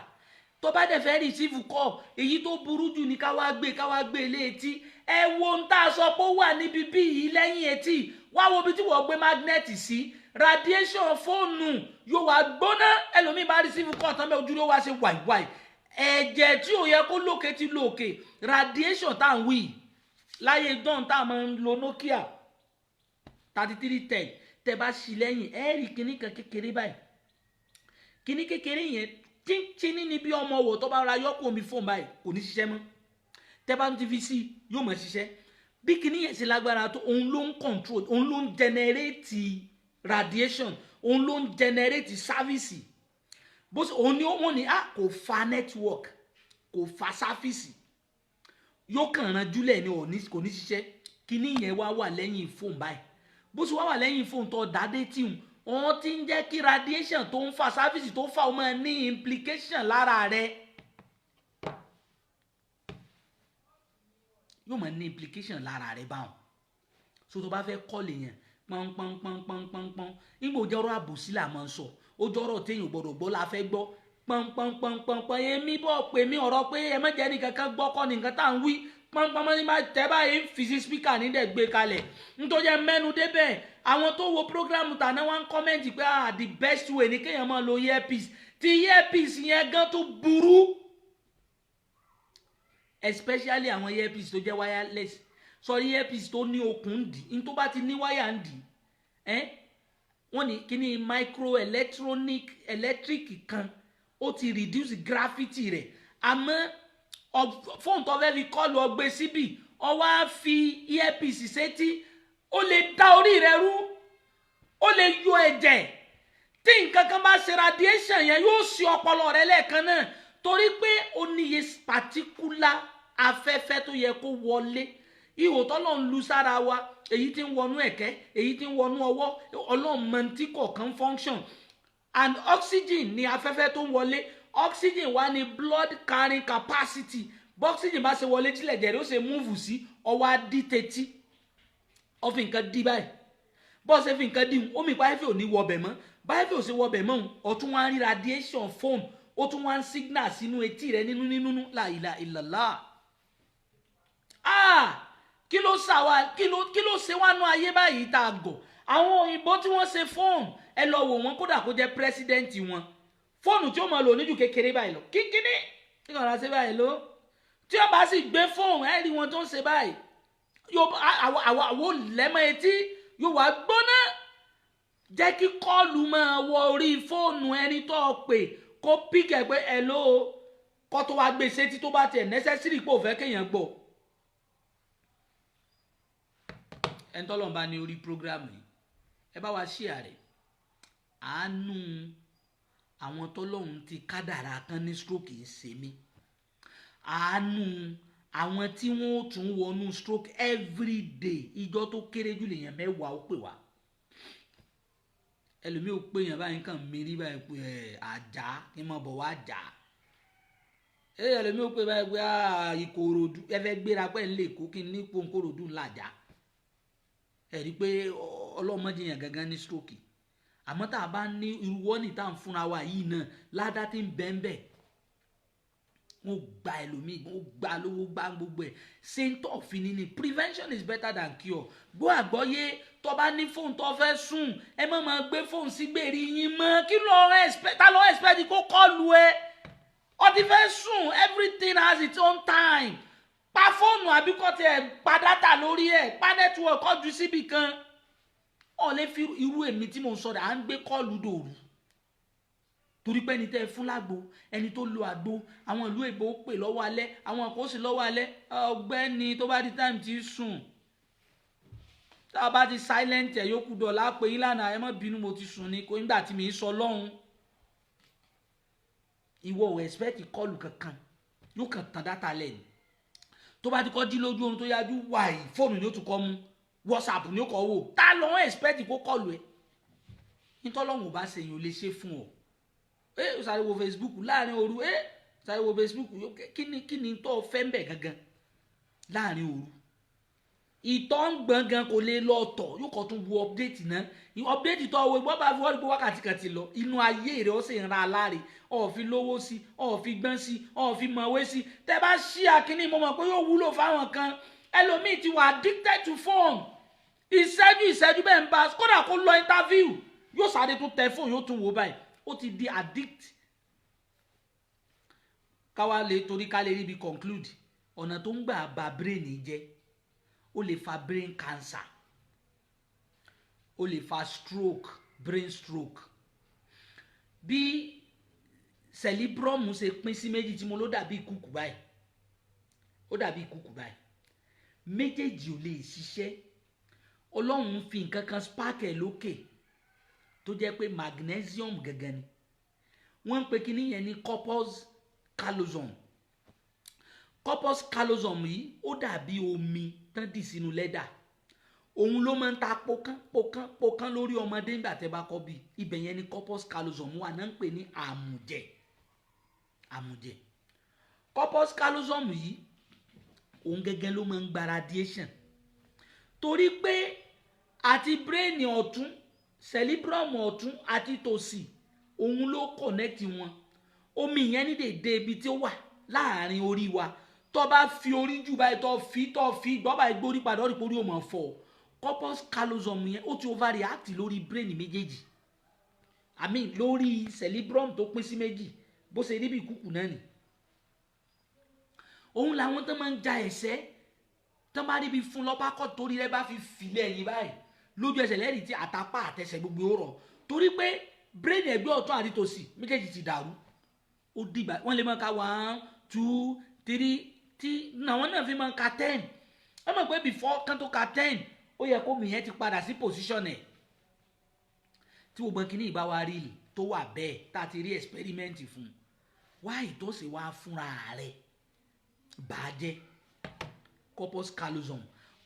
tó bá dẹ̀ fẹ́ receive call èyí tó burú jù ní ká wá gbé létí ẹ wo ń tà sọ pé ó wà níbi bí yìí lẹ́yìn etí wá wo bí tí wọ́n gbé magnet sí radiation fóònù yóò wá gbóná ẹlòmíì bá receive call tán bẹ́ẹ̀ ojú ló wá ṣe wàìwàì ẹ̀jẹ̀ tí ò yẹ kó lókè ti lókè radiation tá à ń wí láyé dán tá a máa ń lo Nokia 3310 tẹ bá ṣí lẹ́yìn ẹ rí kíní kan kékeré báyìí kíní kékeré yẹn tíní ni bí ọmọ wò tó bá ra yọkùn omi fóònù báyìí kò ní ṣiṣẹ́ mọ́ tẹ bá ń ti fi sí yóò mọ̀ ṣiṣẹ́ bí kíní yẹn ṣe lágbára tó òun ló ń control òun ló ń generate radiation òun ló ń generate service bó ṣe òun ni wọ́n ní kò fa network kò fa service yóò kàn rán júlẹ̀ ni kò ní ṣiṣẹ́ kíní yẹn wà lẹ́yìn fóònù báyìí bó ṣe wà lẹ́yìn fóònù tó dádé tí wọ́n ti ń jẹ́ kí radiation tó ń fa sáfíìsì tó fà ó máa ní implication lára rẹ̀ yóò máa ní implication lára rẹ̀ báwọn so tó bá fẹ́ kọ́lé yẹn pọ́npọ́npọ́npọ́npọ́n nígbà ó jọ́rọ̀ àbòsí là máa ń sọ ó jọ́rọ̀ téèyàn gbọ́dọ̀ gbọ́ la fẹ́ gbọ́ pọ́npọ́npọ́npọ́n èmi bọ́ pé mi ọ̀rọ̀ pé ẹ má jẹ́ nìkan kan gbọ́ kọ́ nìkan tá à ń wí pọ́npọ́n ní bá tẹ́ báyìí ń fi sí spíkà nílẹ̀ gbé kalẹ̀ nítorí ẹ mẹ́nu débẹ̀ àwọn tó wo programu tàná wá ń kọ́mẹ́ǹtì pé the best way ni kéèyàn máa lo earpiece ti earpiece yẹn gan tó burú especially àwọn earpiece tó jẹ́ wireless sorry earpiece tó ní okùn dì ní tó bá ti ní wáyà ń dì wọ́n ní kíní electric kan ó ti reduce gravity rẹ̀ àmọ́ fóònù tó fẹ́ fi kọ́ọ̀lù ọgbẹ́ síbì ó wá fi earpiece sétí ó lè dá orí rẹ̀ rú ó lè yọ ẹ̀jẹ̀ tí nǹkan kan bá ṣe radiation yẹn yóò ṣe ọpọlọ rẹ̀ lẹ́ẹ̀kan náà torí pé ó níye particular afẹ́fẹ́ tó yẹ kó wọlé ihò tọ́lọ́ ń lu sára wa èyí tí ń wọnú ẹ̀kẹ́ èyí tí ń wọnú ọwọ́ ọlọ́mọntí kọ̀ọ̀kan function and oxygen ni afẹ́fẹ́ tó ń wọlé oxygen wà ní blood carrying capacity oxygen bá ṣe wọlé tílẹ̀ jẹ̀rẹ̀ ó ṣe múùfù sí ọwọ́ adí tẹ́tí ó fi nǹkan dí báyìí bó ṣe fi nǹkan dí omi báyìí ò ní wọbẹ̀ mọ́ báyìí ò ṣe wọbẹ̀ mọ́ ọ̀tún wá ń rí radiation foam ó tún wá ń signal sínú etí rẹ̀ nínú la ilaha illallah kí ló ṣe wá nú ayé báyìí tá a gọ̀ àwọn òyìnbó tí wọ́n ṣe fóònù ẹ lọ wò wọ́n kódà kó jẹ́ pírẹsidẹ́ǹtì wọn fóònù tí ó máa lò níjù kékeré báyìí lọ kíkíní tí wọ́n rà ṣe báyìí lọ tí wọ́n bá sì gbé fóònù ẹ rí wọn tó ń ṣe báyìí àwọn lẹ́mọ etí yóò wá gbóná jẹ́ kí kọ́ọ̀lù máa wọ orí fóònù ẹni tó pè kó píkẹ̀ pé ẹ ló kọ́ tó wá gbé sétí tó bá tiẹ̀ nẹ́sẹ̀sìrì pò fẹ́ kéèyàn gbọ́ ẹni tọ́lọ́run bá ní orí prógrámù yìí ẹ bá wa ṣí ààrẹ àánú àwọn tọ́lọ́run ti kádàrá kan ní stroke ń ṣe mí àánú àwọn tí wọ́n ó tún wọnú stroke everyday ìjọ tó kéré jù lèèyàn 10 ó pè wá ẹlòmíì ò pé èèyàn báyìí kàn mérí báyìí pé àjà kí n mọ̀ bọ̀ wá jà ẹlòmíì ò pé báyìí pé Ìkòròdú ẹ fẹ́ gbéra pẹ́ lè kó kí n ní Ìkòròdú làjà ẹ rí i pé ọlọ́mọdé yẹn gangan ní stroke àmọ́ tá a bá ní irú wọ́ọ̀nì tá à ń fúnra wa yìí náà ládàá tí ń bẹ́ẹ̀ wọ́n gba ẹlòmíì wọ́n gba lówó gbá gbogbo ẹ̀ saint of ni prevention is better than cure gbọ́ àgbọ́yé tó bá ní fóònù tó fẹ́ sùn ẹ má máa gbé fóònù sí gbèrí yín mọ́ kí ta ló expect kó kọlù ẹ ó ti fẹ́ sùn everything has its own time pa fóònù àbí kò tiẹ̀ pa dátà lórí ẹ̀ pa network kọjú síbì kan ọ̀ lè fi irú èmi tí mo ń sọ̀rọ̀ à ń gbé kọ́ọ̀lù dòru torí pé ẹni tẹ́ ẹ fún lágbo ẹni tó lo àgbo àwọn ìlú èbó pè lọ́wọ́ alẹ́ àwọn kan ó sì lọ́wọ́ alẹ́ ọ̀gbẹ́ni tó bá di time tí sùn tá a bá ti silent ẹ̀ yókù dọ̀là pé yín lánàá ẹ má bínú mo ti sùn ni kò nígbà tí mi sọ lọ́hùn ìwọ ò expect kọ́ọ̀lù kankan yóò kàn tán dátà lẹ́nu tó bá ti kọ́ jí lójú oorun tó yájú wàyí fóònù ni ó tún kọ́ mú WhatsApp ni ó kọ́ wò tá ló ń expect kó kọ́ọ̀lù ẹ̀ nítọ́lọ́hùn ò bá ṣe èèyàn ò lè ṣe fún ọ ó sáré wo Facebook láàrin òru sáré wo Facebook kíni tó fẹ́ ń bẹ̀ gangan láàrin òru ìtọ́ ń gbọ̀ngàn kò lè lọ tọ̀ yóò kọ́ tún wo update náà update tó wo ìgbọ́ bá fi wọ́n gbé wákàtí kan ti lọ inú ayé rẹ̀ ó sì ń ra aláre ọ̀fi lówó sí ọ̀fi gbọ́n sí ọ̀fi mọ̀wé sí tẹ́ bá ṣí akínní mo mọ̀ pé yóò wúlò fáwọn kan ẹlòmíì ti wà addicted to phone ìṣẹ́jú bẹ́ẹ̀ ń bá kódà kó lọ interview yóò sáré tún tẹ fóònù yóò tún wò báyìí ó ti di addict káwa lè torí ká lè rí ibi conclude ọ̀nà tó ń gbà bà brain jẹ́ ó lè fa brain cancer ó lè fa stroke brain stroke bí cerebrum ṣe pín sí méjì tí mo ló dàbí ìkùkù báyìí ó dàbí ìkùkù báyìí méjèèjì ò lè ṣiṣẹ́ ọlọ́run fi nǹkan kan spark ẹ̀ lókè tó jẹ́ pé magnesium gẹ́gẹ́ ni wọ́n ń pe kíní yẹn ní corpus callosum yìí ó dàbí omi tán dì sínú lẹ́dà òun ló máa ń ta pọkán lórí ọmọdé nígbà tẹ́ bá kọ́ bí ibẹ̀ yẹn ní corpus callosum wà náà ń pè ní àmùjẹ corpus callosum yìí òun gẹ́gẹ́ ló máa ń gba radiation torí pé àti brain ọ̀tún cerebrum ọ̀tún àti tòsì òun ló connect wọn omi yẹn ní dèdè ibi tí ó wà láàrin orí wa tó bá fi orí jù báyìí tó fi gbọ́ báyìí gbórí padà ó rí porí òmò fọ́ corpus callosum yẹn ó ti overreact lórí brain méjèèjì lórí cerebrum tó pín sí méjì bó ṣe rí bí kúkú náà ni òun làwọn tó máa ń ja ẹ̀sẹ̀ tó bá rí bí fún lọ́pàá kọ́ torí rẹ bá fi filẹ̀ yìí báyìí lójú ẹsẹ̀ lẹ́rìí tí àtàpá àtẹsẹ̀ gbogbo ó rọ̀ torí pé brain ẹgbẹ́ ọ̀tún àti tòsì méjèèjì ti dàrú ó dìgbà wọ́n lè máa ka 1 2 3 tí àwọn náà fi máa ka 10 wọ́n mọ̀ pé before kan tó ka 10 ó yẹ kó mi yẹn ti padà sí position ẹ̀ tí gbogbo kìíní ìbá wa rí tó wà bẹ́ẹ̀ tá a ti rí experiment fún wá ìtòsí wa fúnra rẹ̀ bàjẹ́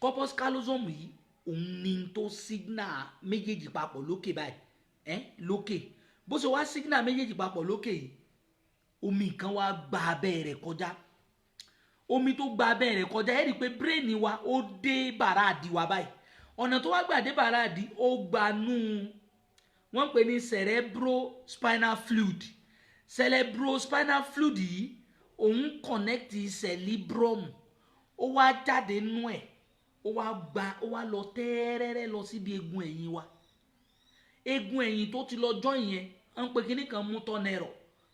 corpus callosum yìí òun ni tó signal méjèèjì papọ̀ lókè báyìí lókè bó ṣe wá signal méjèèjì papọ̀ lókè yìí omi kan wá gba abẹ́ rẹ̀ kọjá omi tó gba abẹ́ rẹ̀ kọjá ẹ rí i pé brain wa ó dé bàràdì wa báyìí ọ̀nà tó wá gbà dé bàràdì ó gbanú wọ́n pè ní cerebrospinal fluid yìí òun connect cerebrum ó wá jáde nú ẹ̀ ó wá lọ tẹ́rẹ́rẹ́ lọ síbi egun ẹ̀yìn wa. Egun ẹ̀yìn tó ti lọ join yẹn ń pe kíní kan mú tọ́nẹ̀rọ̀,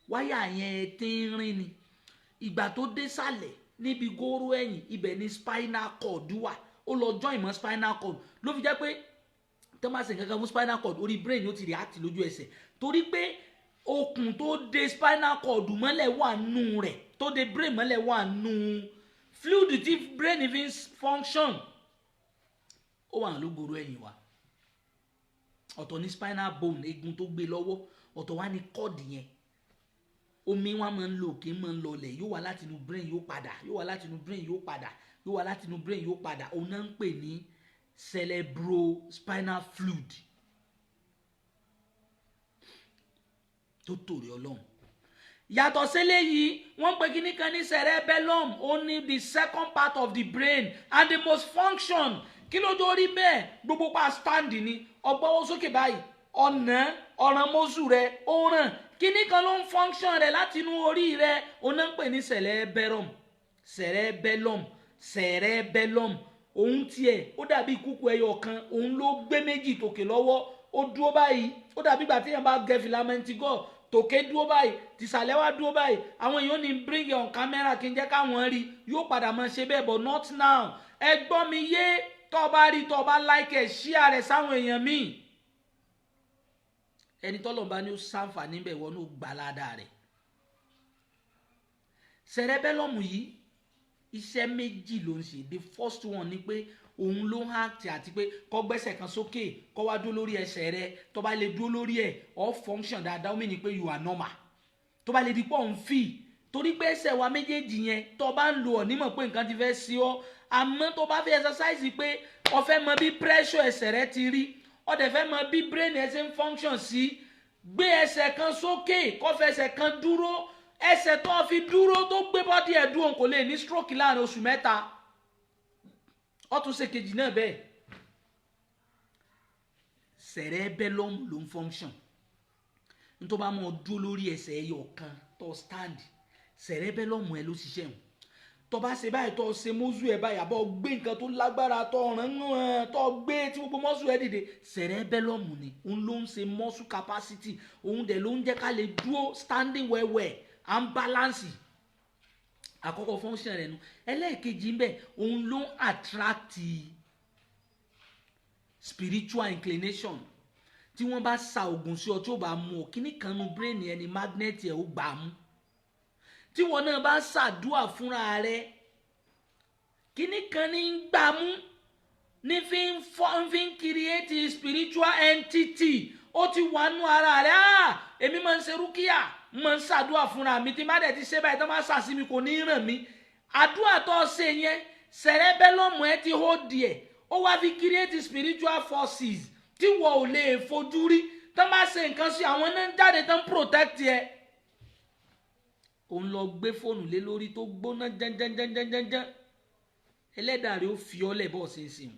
wáyà yẹn tínrín ni. Ìgbà tó dé sàlẹ̀ níbi góró ẹ̀yìn, ibẹ̀ ni spinal cord wà, ó lọ join mọ́ spinal cord. Ló fi jẹ́ pé tó máa ṣe nǹkan fún spinal cord, orí brain ó ti react lójú ẹsẹ̀, torí pé okùn tó de spinal cord mọ́lẹ̀ wà nù rẹ̀, tó de brain mọ́lẹ̀ wà nù fluid tí brain fi function, ó wà lógoro ẹ̀yìn wa. Ọ̀tọ̀ ní spinal bone, egun tó gbé lọ́wọ́, ọ̀tọ̀ wá ní cord yẹn. Omi wa máa ń lọ òkè, máa ń lọlẹ̀, yóò wá láti inú brain yóò padà, yóò wá láti inú brain yóò padà, yóò wá láti inú brain yóò padà. Òun náà ń pè ní cerebrospinal fluid. Tó tòrè Ọlọ́run. Yàtọ̀ sílẹ̀ yìí, wọ́n pè kíní kan ní cerebellum, only the second part of the brain and the most function. Kí ló dé orí bẹ́ẹ̀? Gbogbo pa stand ni, ọgbọ́wọ́ sókè báyìí, ọ̀ràn mọ́sù rẹ̀ ó ràn. Kíní kan ló ń function rẹ̀ láti inú orí rẹ̀, òun náà ń pè ní cerebellum. Òun tiẹ̀ ó dàbí kúkú ẹyọ kan, òun ló gbé méjì tòkè lọ́wọ́, ó dúró báyìí, ó dàbí ìgbà tí èèyàn bá gẹ filamenti gọ́ọ̀, tòkè dúró báyìí, tìsàlẹ̀ wá dúró báyìí. Àwọn èèyàn ní bring it on camera kí n jẹ́ káwọn rí, yóò padà máa ṣe bẹ́ẹ̀, but not now. Ẹ gbọ́ mi yé, tó bá rí, tó bá like ẹ̀, share rẹ̀ sáwọn èèyàn míì. Ẹni tọ́lọ̀ bá ní ó ṣàǹfààní bẹ̀ wọ́n ó gbà ládàá rẹ̀. Cerebellum yìí iṣẹ́ méjì ló ń ṣe. The first one ni pé òun ló ń act àti pé kó gbẹ́sẹ̀ kan sókè, kó wá dúró lórí ẹsẹ̀ rẹ̀, tó bá lè dúró lórí ẹ̀ all function dáadáa, ó mì ní pé you are normal. Tó bá lè di pọ̀ ń fì, torí pé ẹsẹ̀ wa méjèèjì yẹn tó bá ń lo onímọ̀ pé nǹkan ti fẹ́ sí ọ, àmọ́ tó bá fẹ́ exercise pé o fẹ́ mọ bí pressure ẹsẹ̀ rẹ ti rí, ó dẹ̀ fẹ́ mọ bí brain ẹ ṣe ń function sí, gbé ẹsẹ̀ kan sókè, kó fẹsẹ̀ kan dúró. Ẹsẹ̀ tó fi dúró tó gbé bọ́dí ẹ̀ dúró kò lè ní stroke láàrin oṣù 3. Ó tún ṣe kejì náà bẹ́ẹ̀. Cerebellum ló ń function. Ní tó bá mọ̀ dúró lórí ẹsẹ̀ ẹyọ kan tó stand, cerebellum ẹ ló ṣiṣẹ́ hùn. Tó bá ṣe báyìí, tó ṣe mọ́sù ẹ báyìí, àbọ̀ gbé nǹkan tó lágbára, tó ràn, tó gbé tí gbogbo mọ́sù ẹ dìde, cerebellum ni. Òun ló ń ṣe muscle capacity, òun dẹ̀ ló ń jẹ́ ká lè dúró standing well and balance. Àkọ́kọ́ function rẹ̀ nu. Ẹlẹ́ẹ̀kejì ń bẹ, òun ló ń attract spiritual inclination. Tí wọ́n bá sa oògùn sí ọ tí ó bá mú ọ, kíní kan nu brain ẹni magnet ẹ̀ ó gbà mú. Tí wọ́n náà bá ṣàdúà fúnra rẹ̀, kíní kan ní ń gbà mú, ní fi ń create spiritual entity. Ó ti wà nú ara rẹ̀. Èmi máa ń ṣe rúkìá, máa ń ṣàdúà fúnra mi, tí má dẹ̀ ti ṣe báyìí tó máa ṣàṣì mi kò ní ràn mí. Àdúà tó ṣe yẹn, cerebellum ẹ ti hold díẹ̀, ó wá fi create spiritual forces tí wọ́n ò lè fojú rí. Tó máa ṣe nǹkan sí àwọn náà jáde tó ń protect ẹ. Òun lọ gbé fóònù lé lórí tó gbóná jẹ́njẹ́njẹ́njẹ́njẹ́. Ẹlẹ́dàá rẹ̀ ó fi ọ́ lẹ̀ bọ́ ṣinṣin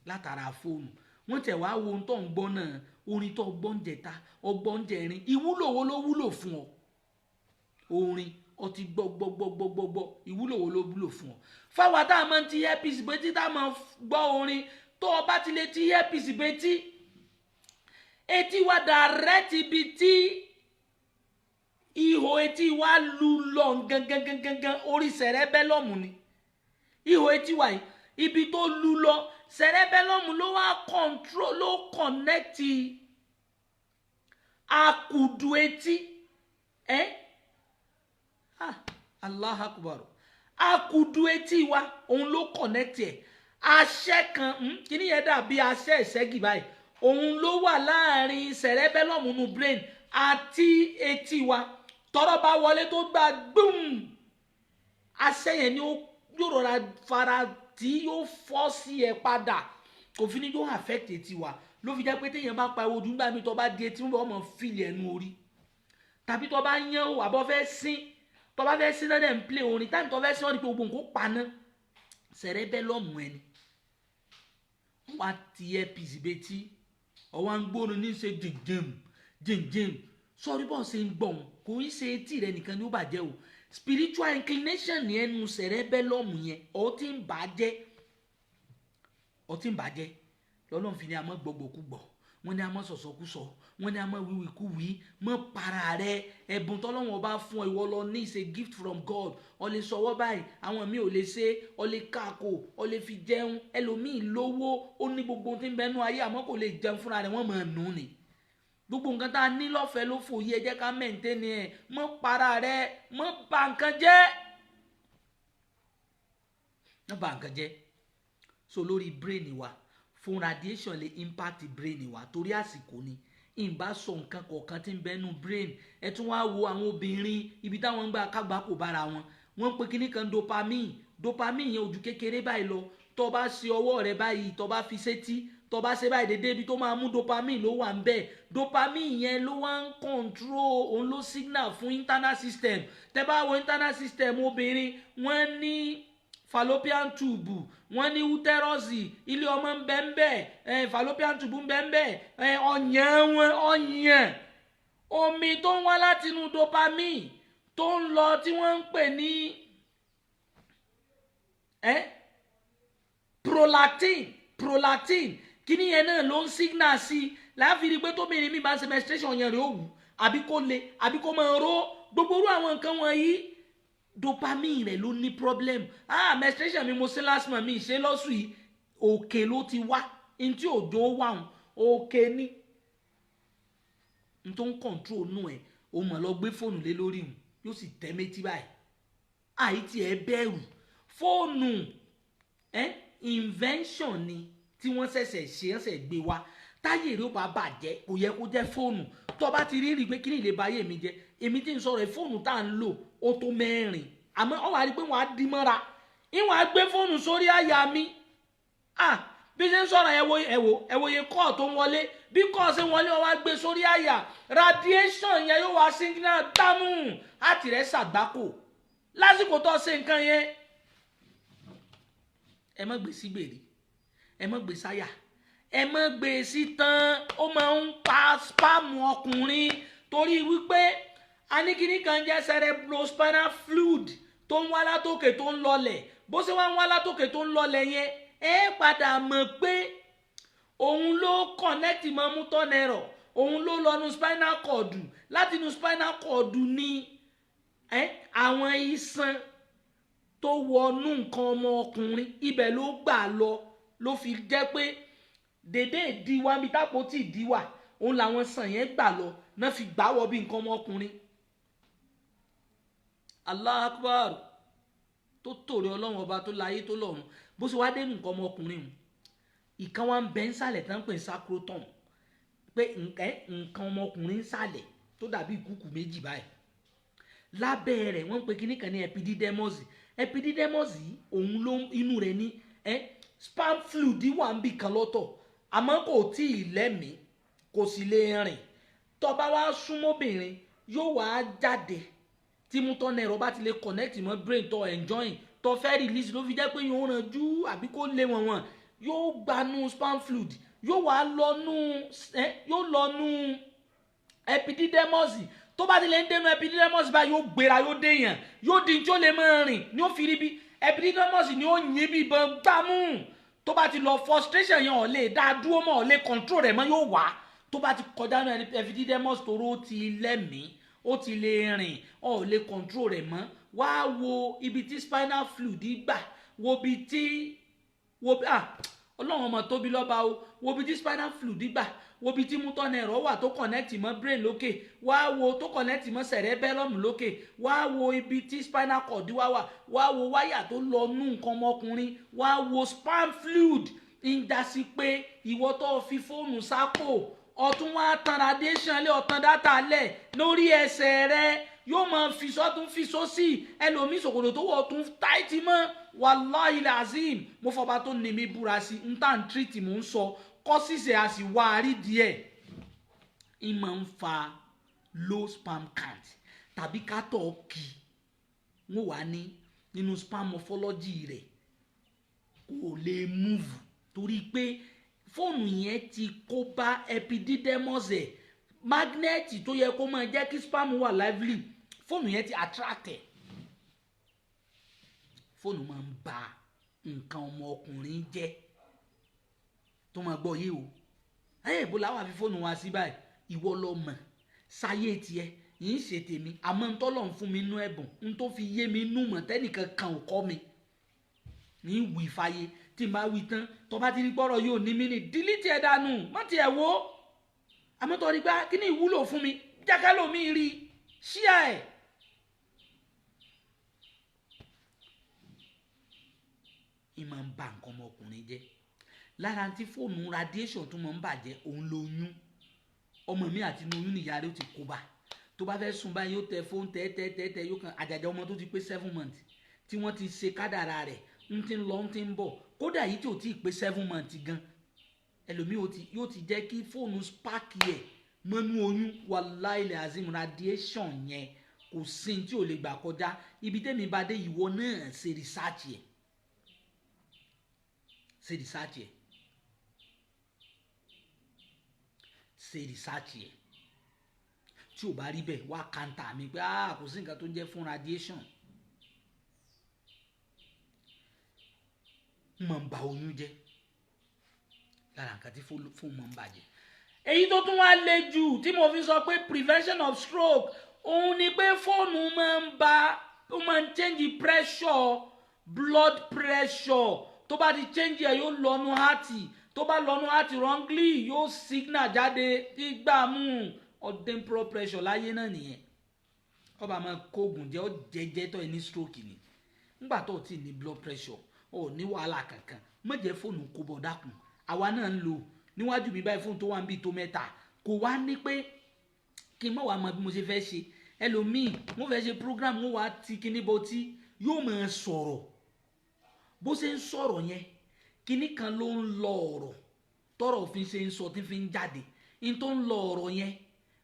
látara fóònù. Wọ́n tẹ̀ wá wo ohun tó ń gbọ́ náà, orin tó gbọ́ ń jẹta, ọgbọ́n ń jẹrin, ìwúlò wo ló wúlò fún ọ? Orin ọtí gbọ́, ìwúlò wo ló wúlò fún ọ? Fáwọn tá a máa ń ti earpiece betí tá a máa gbọ́ orin, tó o bá ti lè ti earpiece betí, etí wa direct ibi tí ihò etí wa lu lọ gangan, orí cerebellum ni. Ihò etí wa yìí, ibi tó lu lọ, cerebellum ló wá control, ló connect akudu etí. Allah akbar. Akudu etí wa, òun ló connect ẹ̀. Àṣẹ kan, kíní yẹn dàbí àṣẹ ìṣẹ́gi báyìí. Òun ló wà láàrin cerebellum nínú brain àti etí wa. Tọ́rọ̀ bá wọlé tó gbà gbùm. Àṣẹ yẹn ni ó yóò rọra fara tí yóò fọ́ sí ẹ padà. Kò fi ní yóò affect etí wa. Ló fi jẹ́ pé téèyàn bá pa ojú nígbà mi tó bá di etí wọ́n mọ̀ fìlì ẹnu orí. Tàbí tó bá yán o àbọ̀ fẹ́ sín. Tó bá fẹ́ sín náà dẹ̀ ń play orin. Táìmù tó fẹ́ sín ọ́ ni pé gbogbo nǹkan paná. Cerebellum ẹni. Wọ́n wá ti earpiece betí. Ọwọ́ ń gbóòrùn ní ṣe jìnjìm. Sọ́rí bọ́ ṣe ń gbọ̀n. Kò ń ṣe etí rẹ nìkan ni ó bàjẹ́ o. Spiritual inclination ni ẹnu cerebellum yẹn. Ó ti ń bàjẹ́. ọtí ń bàjẹ́ lọ́lọ́run fi ní a mọ́ gbọ́gbọ́kúgbọ̀ wọ́n ní a mọ́ sọ̀sọ́kúsọ wọ́n ní a mọ́ wíwíkúwí mọ́ para rẹ ẹ̀bùn tọ́lọ́run ọba fún ọ ìwọ lọ ní is a gift from God ọ lè sọwọ́ báyìí àwọn mi ò lè ṣe ọ lè káàkó ọ lè fi jẹun ẹlòmíì lówó ó ní gbogbo ohun tí ń bẹnu ayé àmọ́ kò lè jẹun fúnra rẹ̀ wọ́n máa nù ní gbogbo nǹkan tá a ní lọ́fẹ̀ẹ́ ló fòye ẹ jẹ́ ká mẹ́ǹtẹ́ni ẹ̀ mọ́ para rẹ mọ́ bà nǹkan jẹ́ mọ́ bà nǹkan jẹ́ so lórí brain wa fún radiation lè impact brain wa torí àsìkò ni ìbá sọ nǹkan kọ̀ọ̀kan tí ń bẹnu brain ẹ tún wá wo àwọn obìnrin ibi táwọn ń gbà kágbá kò bára wọn wọ́n ń pe kíní kan dopamine yẹn ojú kékeré báyìí lọ tó bá ṣe ọwọ́ rẹ báyìí tó bá fi sétí tó bá ṣe báyìí dédé ibi tó máa mú dopamine ló wà ń bẹ̀ dopamine yẹn ló wá ń control òun ló signal fún internal system tẹ́ bá wo internal system obìnrin wọ́n ní fallopian tube wọ́n ní uterus ilé ọmọ ń bẹ ń bẹ fallopian tube ń bẹ ń bẹ ọyàn omi tó ń wá láti inú dopamine tó ń lọ tí wọ́n ń pè ní prolactin kíní yẹn náà ló ń signal sí láàfin rí pé tóbìnrin mi bá ń ṣe menstruation yẹn rẹ̀ ó wù àbí kó le àbí kó máa ró gbogbo orú àwọn nǹkan wọ̀nyí dopamine rẹ̀ ló ní problem menstruation mi mo ṣe last month mi ṣe lọ́sùn yìí òkè ló ti wá ntí òjò wà hùn òkè ní n tó ń control nù ẹ̀ o mọ̀ lọ gbé fóònù lé lórí hùn yóò sì tẹ́ méjì báyìí àìtí ẹ bẹ̀rù fóònù invention ni tí wọ́n ṣẹ̀ṣẹ̀ gbé wá táyé rẹ̀ ó bá bàjẹ́ kò yẹ kó jẹ́ fóònù tó bá ti rí pé kí ni lè ba ayé mi jẹ́ èmi tí ń sọ̀rọ̀ ẹ̀ fóònù tá à ń lò ó tó mẹ́rin àmọ́ ọ wà rí pé wọ́n á di mọ́ra ìwọ̀n á gbé fóònù sórí àyà mi bí ṣe ń sọ̀rọ̀ ẹ̀wòye kọ́ọ̀ tó ń wọlé bí kọ́ọ̀ ṣe wọlé ọ wá gbé sórí àyà radiation yẹn yóò wá signal dámú àti rẹ̀ ṣàgbákò lásìkò tó ṣe nǹkan yẹn ẹ má gbé sí gbèrè ẹ má gbé sáyà ẹ má gbé sí tán ó máa ń pa spam ọkùnrin torí wípé aníkíní kan jẹ́ cerebrospinal fluid tó ń wá látòkè tó ń lọlẹ̀ bó ṣe wá ń wá látòkè tó ń lọlẹ̀ yẹn ẹ padà mọ̀ pé òun ló connect mọ́ motor neuron òun ló lọ́nu spinal cord láti inú spinal cord ní àwọn iṣan tó wọnú nǹkan ọmọkùnrin ibẹ̀ ló gbà lọ ló fi jẹ́ pé dédé ìdíwá mi tápò tí ìdíwà òun làwọn sàn yẹn gbà lọ náà fi gbà wọ bí nǹkan ọmọkùnrin. Allah akbar tó tòrè ọlọ́run ọba tó láyé tó lọ́run bó ṣe wá dé nǹkan ọmọkùnrin hùn ìkan wa ń bẹ ń sàlẹ̀ tán pé ń sacrotum pé nǹkan ọmọkùnrin ń sàlẹ̀ tó dàbí ìkúkù méjì báyìí lábẹ́ rẹ̀ wọ́n ń pe kíní kan ní epididymis yìí òun ló inú rẹ̀ ní sperm fluid wà ń bì kan lọ́tọ̀ àmọ́ kò tí ì lẹ́mìí kò sì lè rìn tó bá wá súnmọ́bìnrin yóò wá jáde tí motor neuron bá ti lè connect mọ́ brain tó enjoy tó fẹ́ release ló fi jẹ́ pé yóò rànjú àbí kó lé wọ̀nwọ̀n yóò gbanú sperm fluid yóò wá lọ́nu epididymis tó bá ti lè ń dénú epididymis báyìí yóò gbéra yóò déyàn yóò di tí ó lè máa rìn ní ó fi rí bí epididymis ni ó yín bí ìbọn gbámú tó bá ti lọ frustration yẹn ò lè dá dúró mọ́ ò lè control rẹ̀ mọ́ yóò wá tó bá ti kọjá ní epididymis toró ti lẹ́mìí ó ti lè rìn ò lè control rẹ̀ mọ́ wá wo ibi tí spinal fluid gbà wo ibi tí ọlọ́run ọmọ tóbi lọ́ba o wo ibi tí spinal fluid gbà wo ibi tí motor neuron wà tó connect mọ́ brain lókè wá wo tó connect mọ́ cerebellum lókè wá wo ibi tí spinal cord wá wo wáyà tó lọ nú nǹkan ọmọkùnrin wá wo sperm fluid ń dásí pé ìwọ tó fi fóònù sápò ọ̀tún wá tan radiation lé ọ̀tán dátà lẹ̀ lórí ẹsẹ̀ rẹ yóò máa fi sọ́tún fi sósì ẹlòmíì ṣòkòtò tó wọ̀ tún táìtì mọ́ wàláhì làzim mo fọba tó ní mi búra sí n tá n tírìtì mò ń sọ kọ́sìsẹ́ a sì wá a rí díẹ̀ ń máa ń fa low sperm count tàbí kátó kì wọ́n wà ní nínú sperm morphology rẹ̀ kò lè move torí pé fóònù yẹn ti kó bá epididymis ẹ̀ mágnẹ́ẹ̀tì tó yẹ kó máa jẹ́ kí sperm wà lively fóònù yẹn ti attract ẹ̀ fóònù máa ń ba nǹkan ọmọkùnrin jẹ́ tó máa gbọ́ yé o bó láwọn àfi fóònù wa sí báyìí ìwọ lọ mọ̀ sáyé tiẹ̀ yìí ń ṣe tèmi àmọ́ ntọ́lọ̀ ń fún mi nú ẹ̀bùn n tó fi yé mi nú mọ̀ tẹ́nìkan kan ò kọ́ mi ní wì fàyè tí n bá wí tán tó bá ti rí gbọ́rọ̀ yóò ní mí ní dílítì ẹ̀ dànù má tiẹ̀ wò àmọ́ tó rí gbá kí ni ìwúlò fún mi jákàlò mi rí ṣíà ẹ̀. ìmọ̀ ń ba nǹkan ọmọkùnrin jẹ́ lára tí fóònù radiation tó máa ń bàjẹ́ òun lóyún ọmọ mi àti inú oyún nìyá rẹ̀ ó ti kó bá tó bá fẹ́ sùn báyìí yóò tẹ fóònù tẹ yóò kàn àjàjà ọmọ tó ti pé 7 months tí wọ́n ti ṣe kádàrà rẹ̀ ń ti lọ ń ti ń bọ̀ kódà yìí tí ò tí ì pé 7 months gan ẹlòmíì yóò ti jẹ́ kí fóònù spark yẹ mọ́nú oyún wàláhì azim radiation yẹn kò sí tí ò lè gbà kọjá ibi tẹ́mi bá dé ìwọ náà ṣe research yẹ ṣe research yẹ tí ò bá rí bẹ́ẹ̀ wá kàńtà mi pé kò sí nǹkan tó ń jẹ́ fún radiation mọ̀ ń ba oyún jẹ́ lára nǹkan tí fóònù mọ̀ ń bàjẹ́. èyí tó tún wá le jù tí mo fi sọ pé prevention of stroke òun ni pé fóònù ó máa ń change pressure blood pressure tó bá ti change ẹ̀ yóò lọ́nu heart tó bá lọ́nu heart wrongly yóò signal jáde gbígbà mú ọdún pro pressure láyé náà nìyẹn ọba máa kóògùn jẹ́ ó jẹ́jẹ́ tó ẹ ní stroke ni nígbà tó ti ní blood pressure ó ní wàhálà kankan má jẹ́ fóònù kó bọ̀ dákun àwa náà ń lò níwájú mi báyìí fóònù tó wà ń bí tó mẹ́ta kò wá ní pé kí n má wàá mọ bí mo ṣe fẹ́ ṣe ẹlòmíì wọ́n fẹ́ ṣe program wọ́n wá ti kíní bọ́ tí yóò máa sọ̀rọ̀ bó ṣe ń sọ̀rọ̀ yẹn kíní kan ló ń lọ ọ̀rọ̀ tọ́rọ̀ òfin ṣe ń sọ tí fi ń jáde ní tó ń lọ ọ̀rọ̀ yẹn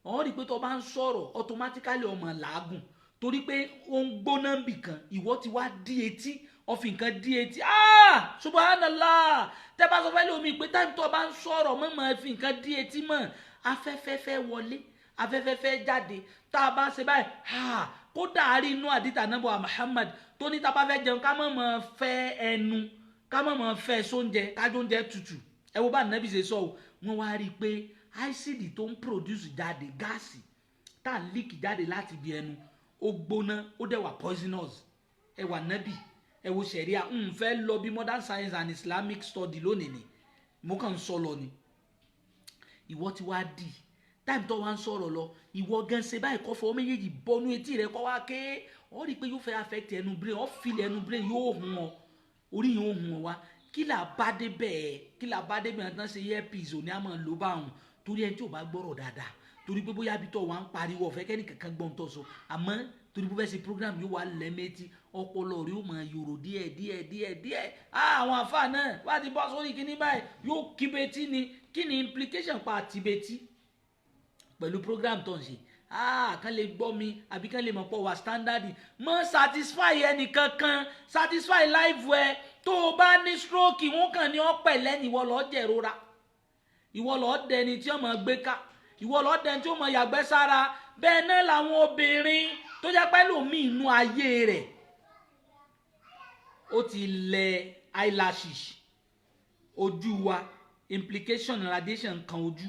ọ̀hún rí i pé tó bá ń sọ̀rọ̀ automatically ọmọ làágùn torí pé ó ń gbóná bì kan ìwọ ti wá dí etí ọ̀fìn kan dí etí subhanallah tẹ́ bá sọ fẹ́ lómi pé táìmù tó bá ń sọ̀rọ̀ mọ́ fi nǹkan dí etí mọ́ afẹ́fẹ́ fẹ́ wọlé afẹ́fẹ́ fẹ́ jáde tá a bá ṣe báyìí kódà a rí inú àdìtà náà bọ̀ Muhammad tó ní tá a bá fẹ́ jẹun ká mọ̀ fẹ́ ẹnu ká mọ̀ fẹ́ sóúnjẹ kájọ oúnjẹ tutù ẹ wo bá nàbí ṣe sọ o wọ́n wá rí i pé àìsídì tó ń produce jáde gáàsì tá à ń líkì jáde láti ibi ẹnu ó gbóná ó dẹ̀ wà poisonous ẹ wà nábì ẹ wo sẹ̀ríà ń fẹ́ lọ bí modern science and Islamic study lónìí ni mo kàn ń sọ lọ ni ìwọ ti wá dì táìmù tó wá ń sọ̀rọ̀ lọ ìwọ gan ṣe báyìí kọ́ fọwọ́ méjèèjì bọ́nú etí rẹ kọ́ wá ké ọ rí i pé yóò fẹ́ affect ẹnu brain ọ fìlẹ̀ ẹnu brain yóò hun ọ orí yóò hun ọ wá kí là bá dé bẹ́ẹ̀ tán ṣe earpiece òní àmọ́ ló bá wọn torí ẹni tí ò bá gbọ́rọ̀ dáadáa torí pé bóyá abitọ̀ wa ń pariwo ọ̀fẹ́ kẹ́ni kankan gbọ́n tó sọ àmọ́ torí bó fẹ́ ṣe program yóò wá lẹ́mẹ́tì ọpọlọ rẹ yóò máa yòrò díẹ̀ àwọn àfáà náà wá ti bọ́ sórí kíní báyìí yóò kíbetí ni kí ni implication pa àtibetí pẹ̀lú program tó ń ṣe kán lè gbọ́ mi àbí kán lè mọ̀ pọ̀ wá standard mọ́ satisfy ẹnì kankan satisfy life ẹ tó o bá ní stroke wọn kàn ní ọ̀pẹ̀ lẹ́yìn ìwọ lọ́ọ́ jẹ̀rora ìwọ lọ́ọ́ dẹni tí ó máa gbé ká ìwọ lọ́ọ́ dẹni tí ó máa yàgbẹ́ sára bẹ́ẹ̀ náà làwọn obìnrin tó jẹ́ pẹ́ lómi inú ayé rẹ̀ ó ti lẹ eyelashes ojú wa implication radiation kan ojú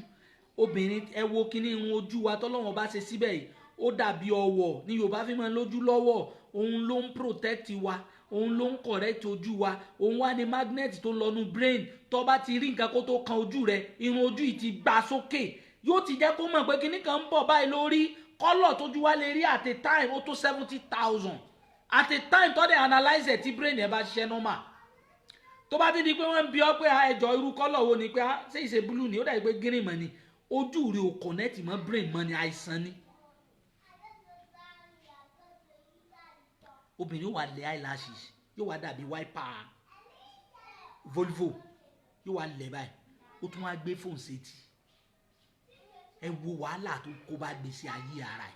obìnrin ẹ wo kíní irun ojú wa tọ́lọ́wọ́n bá ṣe síbẹ̀ yìí ó dàbí ọwọ́ ní Yorùbá fi máa ń lójú lọ́wọ́ òun ló ń protect wa òun ló ń correct ojú wa òun wá ní magnet tó ń lọ nú brain tó bá ti rí nǹkan kó tó kan ojú rẹ irun ojú yìí ti gbà sókè yóò ti jẹ́ kó mọ̀ pé kíní kan ń bọ̀ báyìí lórí kọ́lọ̀ tójú wa lè rí at a time ó tó 70,000 at a time tó dẹ̀ analyse ẹ̀ tí brain ẹ̀ bá ṣiṣẹ́ normal tó bá ti di pé wọ́n ń bi ọ́ pé ẹjọ́ irú kọ́lọ̀ wo ni pé ṣé ìṣe blue ni ó dàbí pé green mọ́ ni ojú rẹ̀ ò connect mọ́ brain mọ́ ni àìsàn ni. obìnrin yóò wá lẹ eyelashes yóò wá dàbí wiper Volvo yóò wá lẹ báyìí ó tún wá gbé fóònù sétí ẹ wo wàhálà tó kó bá gbèsè ayé ara ẹ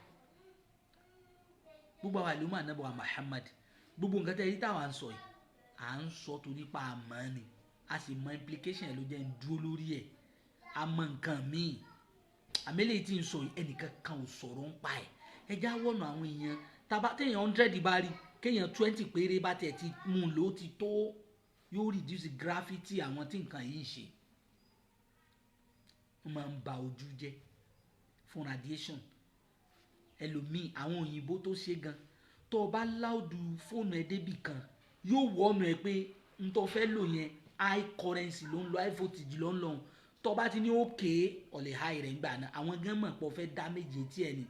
gbogbo àwọn àlùmọ́ ànábọ̀ Muhammad gbogbo nǹkan tẹ́ yí táwọn à ń sọ yìí à ń sọ torí pa àmọ́ ni a sì mọ implication ẹ̀ ló jẹ́ ń dúró lórí ẹ̀ a mọ nǹkan míì àmẹ́lẹ̀ tí ń sọ yìí ẹnìkan kan ò sọ̀rọ̀ ń pa ẹ̀ ẹ já wọ̀nà àwọn èèyàn tàbá téèyàn 100 bá rí kéèyàn 20 péré bá tẹ̀ ti mú un ló ti tó yóò reduce gravity àwọn tí nǹkan yìí ń ṣe ó máa ń ba ojú jẹ́ fún radiation. Ẹlòmíì àwọn òyìnbó tó ṣe gan tó o bá láòdù fóònù ẹ débì kan yóò wọ́nù ẹ pé n tó fẹ́ lò yẹn high currency ló ń lo high voltage ló ń lò tó bá ti ní òkè ọ̀lẹ̀ high rẹ̀ ń gbà náà àwọn gan mọ̀ pọ̀ fẹ́ damage etí ẹ̀ ni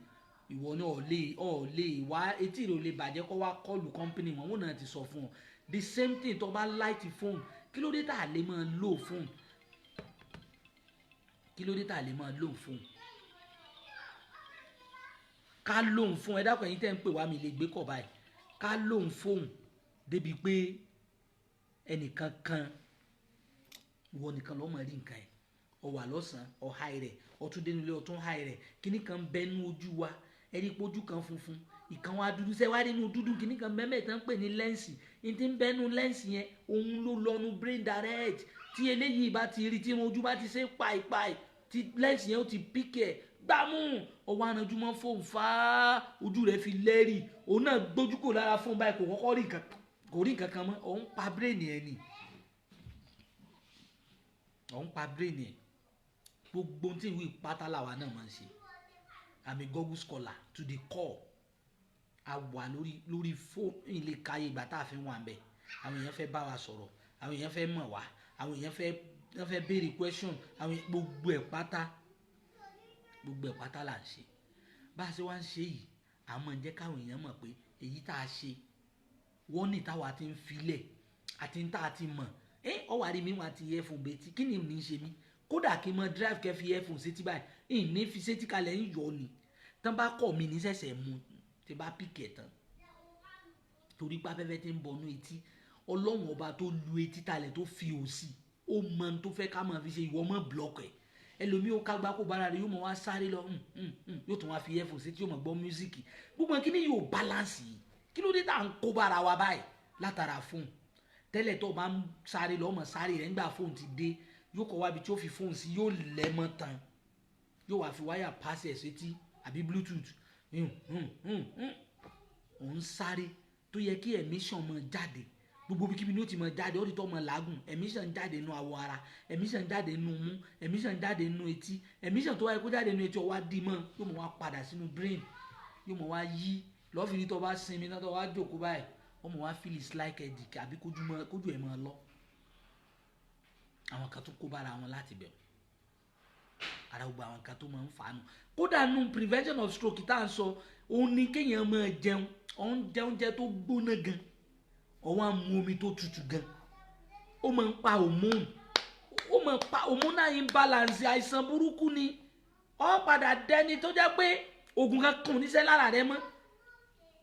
ìwọ náà ọ̀ lè wá etí rẹ̀ ò lè bàjẹ́ kó wá kọlù company wọn náà ti sọ fún ọ the same thing tó bá light phone kí ló dé tá a lè máa lò phone kí ló dé tá a lè máa lò phone ká lóhùn fún ẹ dákun ẹ̀yin tẹ́ ń pè wá mi lè gbé kọ̀ báyìí ká lóhùn fóun débi pé ẹnìkan kan ìwọ nìkan lọ́mọ rí nǹkan ẹ̀ ọ wà lọ́sàn-án ọ háì rẹ̀ ọtún dénú ilé ọtún háì rẹ̀ kíní kan bẹnu ojú wa ẹni pé ojú kan funfun ìkan wa dúdú sẹ́ wá nínú dúdú kíní kan mẹ́mẹ́ tán pè ní lẹ́ǹsì ní ti ń bẹnu lẹ́ǹsì yẹn òun ló lọ́nu brain direct tí eléyìí bá ti rí tí irun ojú bá ti ṣe páìpáì tí lẹ́ǹsì yẹn ó ti píkẹ̀ gbámú ọwọ́ anajúmọ́ fóun fá ojú rẹ̀ fi lẹ́rì òun náà gbójú kò lára fóun báyìí kò kọ́kọ́ rí nǹkan kan mọ́ òun pa brain ẹ̀ ni òun pa brain ẹ̀ gbogbo tí ìwé pátá làwa náà máa ń ṣe àmì Google scholar to the core a wà lórí fóònù ilé káyé ìgbà tá a fi wà ń bẹ̀ àwọn èèyàn fẹ́ bá wa sọ̀rọ̀ àwọn èèyàn fẹ́ mọ̀ wá àwọn èèyàn fẹ́ béèrè question àwọn gbogbo ẹ̀ pátá là ń ṣe bá a ṣe wá ń ṣe yìí àmọ́ ń jẹ́ káwọn èèyàn mọ̀ pé èyí tá a ṣe wọ́n ní táwa ti ń filẹ̀ àti ń tá a ti mọ̀ ọwọ́ àrí mi wà ti earphone betí kí ni ní í ṣe mí kódà kí n mọ drive kẹ́ fi earphone sétí báyìí ní fi sétí kalẹ̀ ń yọ ni tán bá kọ̀ mí ní sẹ̀sẹ̀ mu tí bá pìkẹ̀ tán torí pé afẹ́fẹ́ ti ń bọnú etí ọlọ́run ọba tó lu etí talẹ̀ tó fi òsì ó mọ ohun tó fẹ́ ká máa fi ṣe ìwọ mọ́ block ẹ̀ ẹlòmíì ó kágbá kó bára rẹ yóò mọ wá sáré lọ yóò tún wá fi earphone sí tí yóò mọ gbọ́ mísíkì gbogbo kí ni yóò balance yìí kí ló dé tá à ń kó bára wa báyìí látara fóònù tẹ́lẹ̀ tó bá ń sáré lọ́mọ sáré rẹ̀ ńgbà fóònù ti dé yóò kọ́ wábi tí ó fi fóònù sí yóò lẹ̀ mọ́ tán yóò wá fi wáyà pàṣẹ sétí àbí bluetooth òun sáré tó yẹ kí emission mọ jáde gbogbo kíbi ni ó ti mọ jáde ó ti tọ́ mọ làágùn emission jáde nínú awọ ara emission jáde nínú mú emission jáde nínú etí emission tó wáyé kó jáde nínú etí ọwá dì mọ́ yóò mọ wá padà sínú brain yóò mọ wá yí lọ́fìrí tó bá sinmi náà tó wá jókòó báyìí wọ́n mọ wá feel it's like ẹ̀dì àbí kójú ẹ̀ mọ́ lọ àwọn kan tó kó bára wọn láti bẹ̀rù ara gbogbo àwọn kan tó máa ń fàánù kódà nù prevention of stroke tá à ń sọ òun ni kéèyàn máa jẹun òun jẹ tó gbóná gan ọwọ́ á mu omi tó tutù gan ó máa ń pa hormonal imbalance àìsàn burúkú ni ó padà dẹni tó jẹ́ pé oògùn kan kàn níṣẹ́ lára rẹ mọ́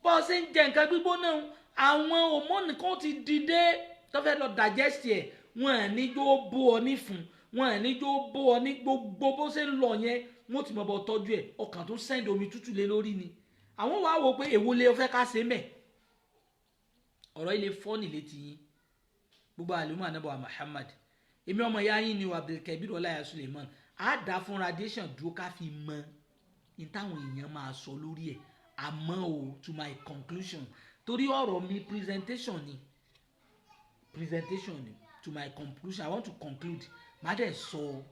bó o ṣe ń jẹ nǹkan gbígbóná àwọn hormone kan ti dìde tó fẹ́ lọ digest ẹ̀ wọn à ní jó bó ọ nífun wọn à ní jó bó ọ ní gbogbo bó ṣe ń lọ yẹn wọn ti mọ̀ bọ́ tọ́jú ẹ̀ ọkàn tó send omi tútù lé lórí ni àwọn wàá wò pé èwo lè fẹ́ ká ṣe mẹ́ ọ̀rọ̀ ilé fọ́ọ̀nì létí yín gbogbo àlùmọ́ ànábọ̀ Muhammad èmi ọmọ ìyá yín ni Abdulkabir Ọláìyá Suleiman á dá fún radiation dúró ká fi mọ ní táwọn èèyàn máa sọ lórí ẹ̀ àmọ́ o to my conclusion torí ọ̀rọ̀ mi presentation ni to my conclusion I want to conclude má dẹ̀ sọ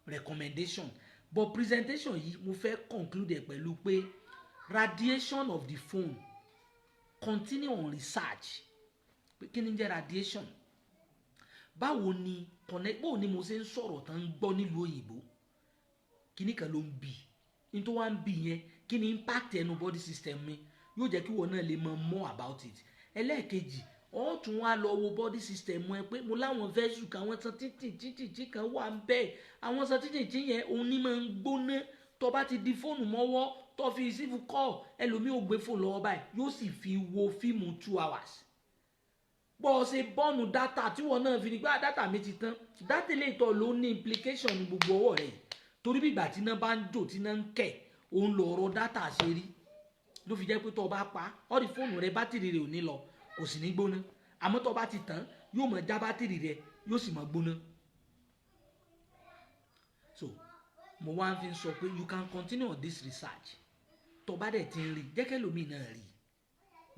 recommendation but presentation yìí mo fẹ́ conclude ẹ̀ pẹ̀lú pé radiation of the phone continue on research pé kí ni jẹ́ radiation báwo ni mo ṣe ń sọ̀rọ̀ tán ń gbọ́ nílùú òyìnbó kíní kan ló ń bì ní tó wá ń bì yẹn kí ni impact ẹnu body system mi yóò jẹ́ kí wọ́n náà lè mọ more about it ẹlẹ́ẹ̀kejì ó tún wá lọ wo body system ẹ pé mo láwọn vessel kan àwọn san títì kan wà ń bẹ́ẹ̀ àwọn san títì yẹn òun ní máa ń gbóná tó bá ti di fóònù mọ́wọ́ tó fi receive call ẹlòmíì ò gbé fóònù lọ́wọ́ báyìí yóò sì fi wo fíìmù 2 hours bọ́ ọ ṣe bọ́ọ̀nù dátà tí wọ́n náà fi ní gbá dátà mi ti tán dátà lè tọ́ ló ní implication ní gbogbo ọwọ́ rẹ̀ torí bí ìgbà tí iná bá ń jò tí iná ń kẹ̀ òun lọ ọ̀rọ̀ dátà ṣe rí ló fi jẹ́ pé tó o bá pa ọ́ di fóònù rẹ bátìrì rẹ ò ní lọ kò sì ní gbóná àmọ́ tó o bá ti tán yóò mọ̀ já bátìrì rẹ yóò sì mọ̀ gbóná. So mo wá fi sọ pé you can continue on this research tó o bá dẹ̀ ti ń rí jẹ́kẹ́ lómi náà rí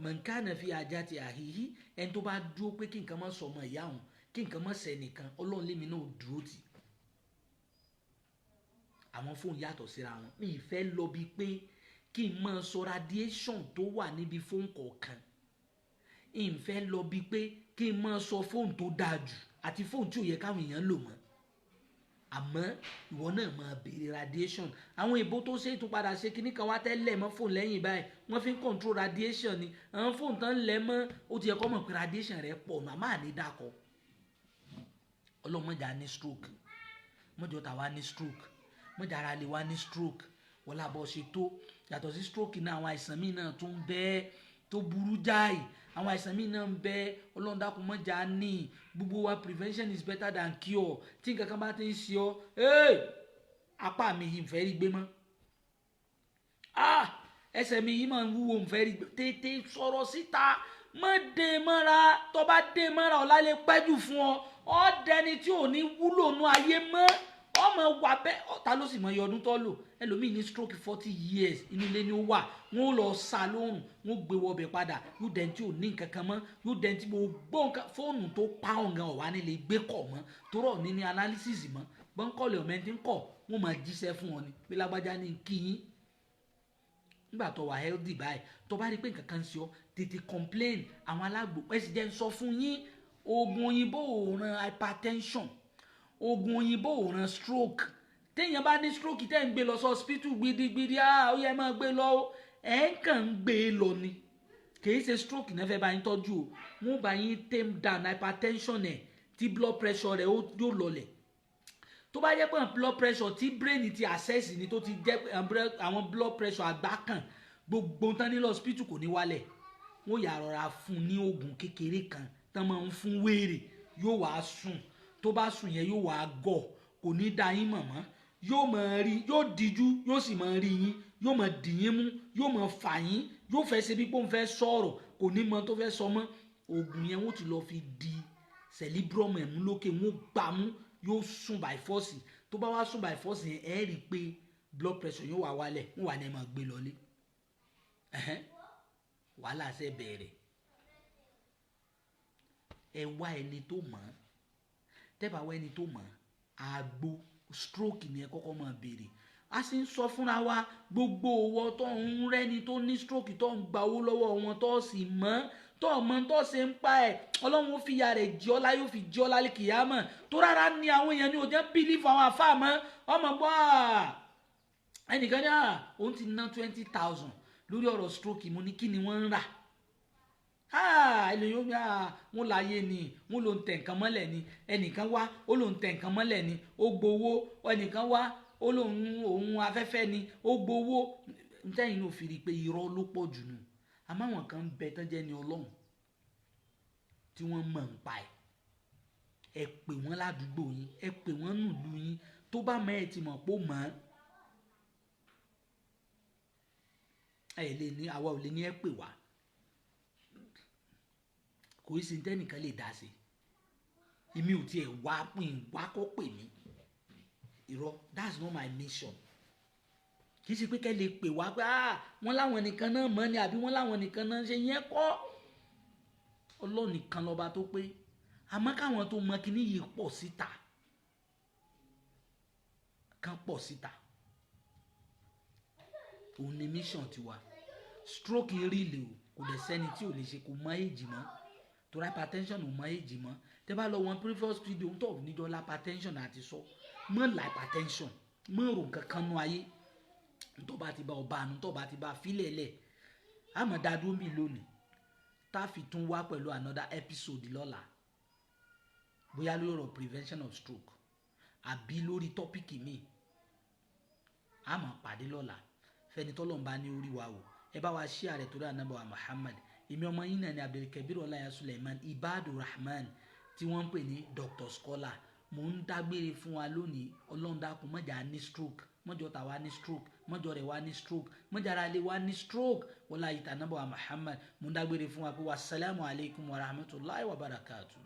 mọ̀nkánà fi ajá ti àhíhí ẹni tó bá dúró pé kí nǹkan má sọ ọmọ ìyá òun kí nǹkan má ṣe nìkan ọlọ́run lémi náà dúró tì àwọn fóònù yàtọ̀ síra wọn. Mi ì fẹ́ lọ bí pé kí n máa sọ radiation tó wà níbi fóònù kọ̀ọ̀kan. Ì ń fẹ́ lọ bí pé kí n máa sọ fóònù tó dáa jù àti fóònù tí ò yẹ káwọn èèyàn lò mọ́. Àmọ́ ìwọ náà máa béèrè radiation. Àwọn ìbò tó ṣe tó padà ṣe kíní kan wá tẹ́lẹ̀ mọ́ fóònù lẹ́yìn báyìí wọ́n fi ń control radiation ni. Àwọn fóònù tán lẹ̀ mọ́ ó ti yẹ kó mọ̀ pé radiation rẹ̀ pọ̀ nù àmọ́ àní dàkọ̀. Ọlọ́run mọ̀jà ní stroke, mọ̀jọ́ ta wá ní stroke, mọ̀jà ara lè wá ní stroke. Wọ́n lábọ̀ ṣe tó yàtọ̀ sí stroke náà àwọn àìsàn míì náà tó ń bẹ tó burú jáì. Àwọn àìsàn míì náà ń bẹ Ọlọ́run dákun mọ̀jà ní. Gbogbo wa prevention is better than cure. Tí nǹkan kan bá ti ń ṣe ọ́ apá mi yìí ń fẹ́ rí gbé mọ́, ẹsẹ̀ mi yìí máa ń wúwo ń fẹ́ rí gbé, tètè sọ̀rọ̀ síta, mọ́ dé mọ́ra. tó bá dé mọ́ra ọ̀la lè pẹ́jù fún ọ, ọ́ dẹni tí ò ní wúlò nú ayé mọ́, ọmọ wà bẹ́ẹ̀. Ta ló sì mọ iye ọdún tó lò? Ẹlòmíì ní stroke 40 years inú ilé ni ó wà, wọ́n lọ sá lóhùn, wọ́n gbé wọbẹ̀ padà, yóò dẹni tí ò ní nǹkan kan mọ́, yóò dẹni tí gbogbo nǹkan fóònù tó pa ọ̀gàn ọ̀wá nílé gbé kọ̀ mọ́ torí ọ̀ ní analysis mọ́. Bọ́ńkọ́lẹ̀ ọ̀mẹ́ntì ń kọ̀ wọ́n máa jíṣẹ́ fún ọ ni pé lágbájá ní kí yín. Nígbà tó wà healthy báyìí tó bá rí pé nǹkan kan ń ṣe ọ́ tètè complain. Àwọn alágbò ẹ̀sìn jẹ́ ń sọ fún yín, oògùn òyìnbó ò ran hypertension, oògùn òyìnbó ò ran stroke. Téèyàn bá ní stroke tẹ́ ń gbé lọ sí hospital gbidigbidi ó yẹ máa gbé lọ, ẹ̀ ń kàn ń gbé lọ ni. Kìí ṣe stroke náà fẹ́ bá yín tọ́jú o, wọ́n bá yín tame down hypertension ẹ̀ tí blood pressure rẹ̀ yóò lọlẹ̀. Tó bá jẹ́ pé blood pressure tí brain ti access ni tó ti jẹ́ àwọn blood pressure àgbà kan gbogbo tán ní hospital kò ní wálẹ̀. Wọ́n yà rọra fún ní oògùn kékeré kan tán máa ń fún wèrè, yóò wá sùn. Tó bá sùn yẹn yóò wá gọ̀, kò ní dá yín mọ̀mọ́, yóò máa rí, yóò díjú, yóò sì máa rí yín, yóò máa dì yín mú, yóò máa fà yín, yóò fẹ́ ṣe bí pé òun fẹ́ sọ̀rọ̀, kò ní mọ tó fẹ́ sọ mọ́. Oògùn yẹn wọ́n ti lọ fi di cerebrum ẹ̀ mú lókè, wọ́n gbà mú, yóò sùn by force. Tó bá wá sùn by force yẹn ẹ rí i pé blood pressure yóò wá wálẹ̀, wọ́n wà ní ẹ máa gbé lọlé. Wàhálà ṣe bẹ̀rẹ̀. Ẹ wá ẹni tó mọ̀, tẹ́ bá wá ẹni tó mọ̀, àgbo stroke ni ẹ kọ́kọ́ máa béèrè. A sì ń sọ fúnra wa gbogbo owó tó ń rẹ́ni tó ní stroke tó ń gba owó lọ́wọ́ wọn tó sì mọ̀ tó mọ̀ tó ṣe ń pa ẹ̀, Ọlọ́run ó fi ìyà rẹ̀ jẹ ọ́ láyé, ó fi jẹ ọ́ lálẹ́ kìyámọ̀. Tó rárá ni àwọn èèyàn ní òjò bílífù àwọn àfáà mọ́. Ọmọ gbọ́ ẹnìkan ní òun ti ná 20,000 lórí ọ̀rọ̀ stroke. Mo ní kí ni wọ́n ń rà? Ẹlòmíràn ní wọ́n láyé ni, wọ́n ló ń tẹ̀ nǹkan mọ́lẹ̀ ni. Ẹnìkan wá ó ló ń tẹ̀ nǹkan mọ́lẹ̀ ni, ó gbowó. Ẹnìkan wá ó lóun òun afẹ́fẹ́ ni, ó gbowó. Ntẹ́yìn ló fi rí i pé irọ́ ló pọ̀ jù nù. Àmọ́ àwọn kan ń bẹ tán jẹ́ ni Ọlọ́run tí wọ́n mọ̀ ń pa ẹ̀. Ẹ pè wọ́n ládùúgbò yín, ẹ pè wọ́n nùlú yín. Tó bá mọ̀ ẹ ti mọ̀ pé ó mọ̀ ẹ lè ní àwa ò lè ní ẹ pè wá. Kò í sí tẹ́nìkan lè dá sí. Èmi ò tiẹ̀ wá kó pè mí. Irọ́, that's not my mission. Kì í ṣe pé kẹ́ lè pè wá pé wọ́n láwọn nìkan náà mọ̀ ni àbí wọ́n láwọn nìkan náà ṣe yẹn kọ́. Ọlọ́run nìkan lọ́ba tó pé. Àmọ́ káwọn tó mọ kíní yìí pọ̀ síta, kan pọ̀ síta. Òun ni mission tiwa. Stroke rí lè o, kò dẹ̀ sẹ́ni tí ò lè ṣe, kò mọ èjì mọ́. Torí hypertension ò mọ èjì mọ́. Tẹ́ bá lọ wọn previous video ń tọ̀ níjọ́ hypertension àti sọ mọ́ la hypertension mọ́ rò kankan nú ayé. Tó bá ti bá ọba àánú, tó bá ti bá fílẹ̀ lẹ̀, àmọ́ dádúró mi lónìí. Tá fi tún wá pẹ̀lú another episode lọ́la. Bóyá lórí ọ̀rọ̀ prevention of stroke àbí lórí tọ́pìkì mi. A máa pàdé lọ́la. Fẹ́ni tọ́lọ́run bá ní orí wa wò, ẹ bá wa share rẹ̀ torí Ànábì wa Muhammad. Èmi ọmọ yín náà ni Abdulkabir Ọláìyá Suleiman Ibadur Rahman tí wọ́n ń pè ní Dr. Scholar. Mo ń dágbére fún wa lónìí. Ọlọ́run dákun mọ́jà ní stroke, mọ́jọ́ ta wá ní stroke, mọ́jọ́ rẹ̀ wá ní stroke, mọ́jà ara lè wá ní stroke. Wọ́n láyé tà Ànábì wa Muhammad. Mo ń dágbére fún wa pé wassalamu alaikum wa rahmatullahi wa barakatuh.